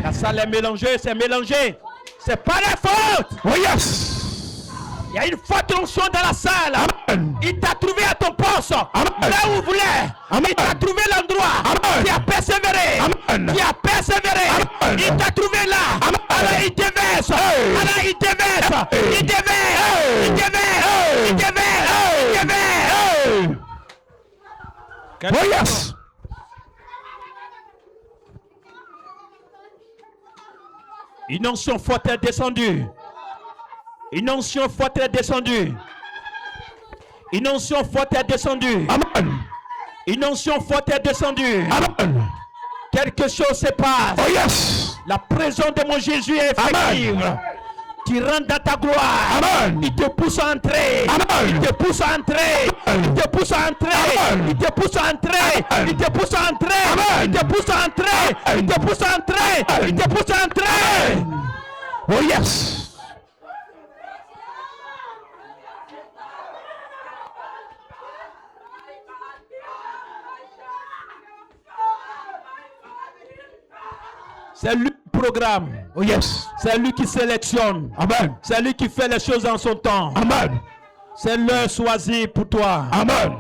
La salle est mélangée, c'est mélangé. C'est pas la faute. Oh yes. Il y a une forte onction dans la salle. Amen. Il t'a trouvé à ton poste. Amen. Là où vous voulez. Amen. Il t'a trouvé l'endroit. Amen. Qui a persévéré. Amen. Qui a persévéré. Amen. Il t'a trouvé là. Amen. Alors il déverse. Hey. Alors il déverse. Hey. Il déverse. Hey. Il déverse. Hey. Il déverse. Il déverse. Hey. Oh yes. Une onction forte est descendue. Une onction forte est descendue. Une onction forte est descendue. Amen. Une onction forte est descendue. Amen. Quelque chose se passe. Oh yes. La présence de mon Jésus est effective. Amen. Tu rentres dans ta gloire. Amen. Il te pousse à entrer. Amen. Il te pousse à entrer. Amen. Il te pousse à entrer. Amen. Il te pousse à entrer. Amen. Il te pousse à entrer. Amen. Il te pousse à entrer. Il te pousse à entrer. Amen. Il te pousse à entrer. Oh yes. C'est lui qui programme. Oh yes. C'est lui qui sélectionne. Amen. C'est lui qui fait les choses en son temps. Amen. C'est l'heure choisie pour toi. Amen.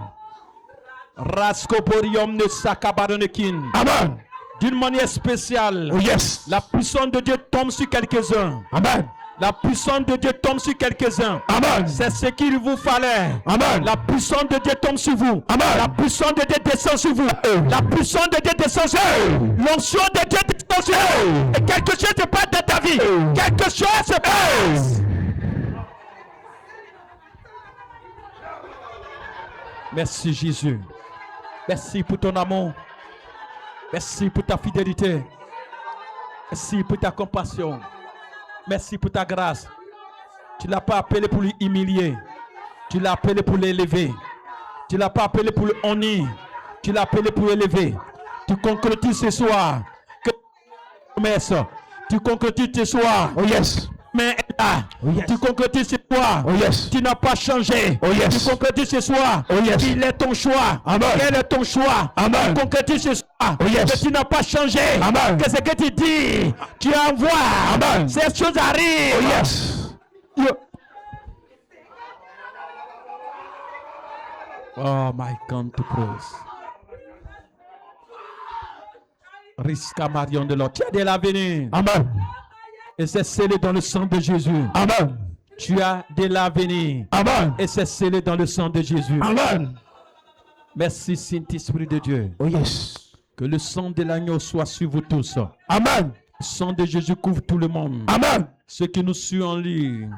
Raskoporium ne sakabaronekin. Amen. D'une manière spéciale. Oh yes. La puissance de Dieu tombe sur quelques-uns. Amen. La puissance de Dieu tombe sur quelques-uns. Amen. C'est ce qu'il vous fallait. Amen. La puissance de Dieu tombe sur vous. Amen. La puissance de Dieu descend sur vous. La puissance de Dieu descend sur vous. L'onction de Dieu descend sur vous. Et quelque chose se passe dans ta vie. Quelque chose se passe. Merci Jésus. Merci pour ton amour. Merci pour ta fidélité. Merci pour ta compassion. Merci pour ta grâce. Tu ne l'as pas appelé pour lui humilier. Tu l'as appelé pour l'élever. Tu ne l'as pas appelé pour le honner. Tu l'as appelé pour l'élever. Tu concrétises ce soir que promesse. Tu concrétises ce soir. Oh yes. Mais là, Oh yes. tu concrétises ce soir. Oh yes. Tu n'as pas changé. Oh yes. Tu concrétises ce soir. Oh yes. Il est ton choix. Amen. Quel est ton choix? Amen. Tu concrétises ce soir. Oh yes. Que tu n'as pas changé. Amen. Qu'est-ce que tu dis? Tu envoies. Amen. Ces choses arrivent. Oh yes. Oh my God to praise. Risque Marion de l'autre. Tu as de l'avenir. Amen. Et c'est scellé dans le sang de Jésus. Amen. Tu as de l'avenir. Amen. Et c'est scellé dans le sang de Jésus. Amen. Merci Saint-Esprit de Dieu. Oh yes. Que le sang de l'agneau soit sur vous tous. Amen. Le sang de Jésus couvre tout le monde. Amen. Ceux qui nous suivent en ligne,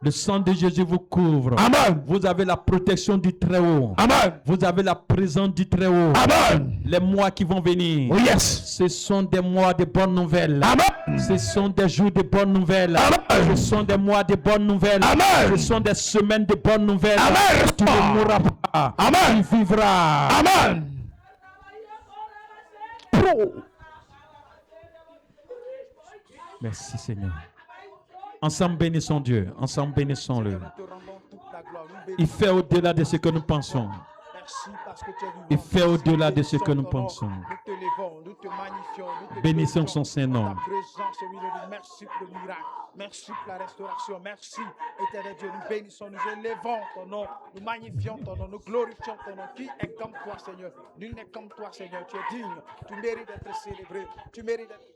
le sang de Jésus vous couvre. Amen. Vous avez la protection du Très-Haut. Amen. Vous avez la présence du Très-Haut. Amen. Les mois qui vont venir, Oh yes. ce sont des mois de bonnes nouvelles. Amen. Ce sont des jours de bonnes nouvelles. Amen. Ce sont des mois de bonnes nouvelles. Amen. Ce sont des semaines de bonnes nouvelles. Amen. Tu ne mourras pas. Amen. Tu vivras. Amen. Merci Seigneur. Ensemble bénissons Dieu. Ensemble bénissons-le. Il fait au-delà de ce que nous pensons. Merci parce que tu es vivant. Il fait au-delà de ce que nous Ton nom, pensons. Nous te levons, nous te magnifions, nous te Bénissons glorifions son Saint-Nom. pour ta présence au milieu de nous. Merci pour le miracle. Merci pour la restauration. Merci, éternel Dieu. Nous bénissons, nous élevons ton nom. Nous magnifions ton nom. Nous glorifions ton nom. Qui est comme toi, Seigneur? Nul n'est comme toi, Seigneur. Tu es digne. Tu mérites d'être célébré. Tu mérites d'être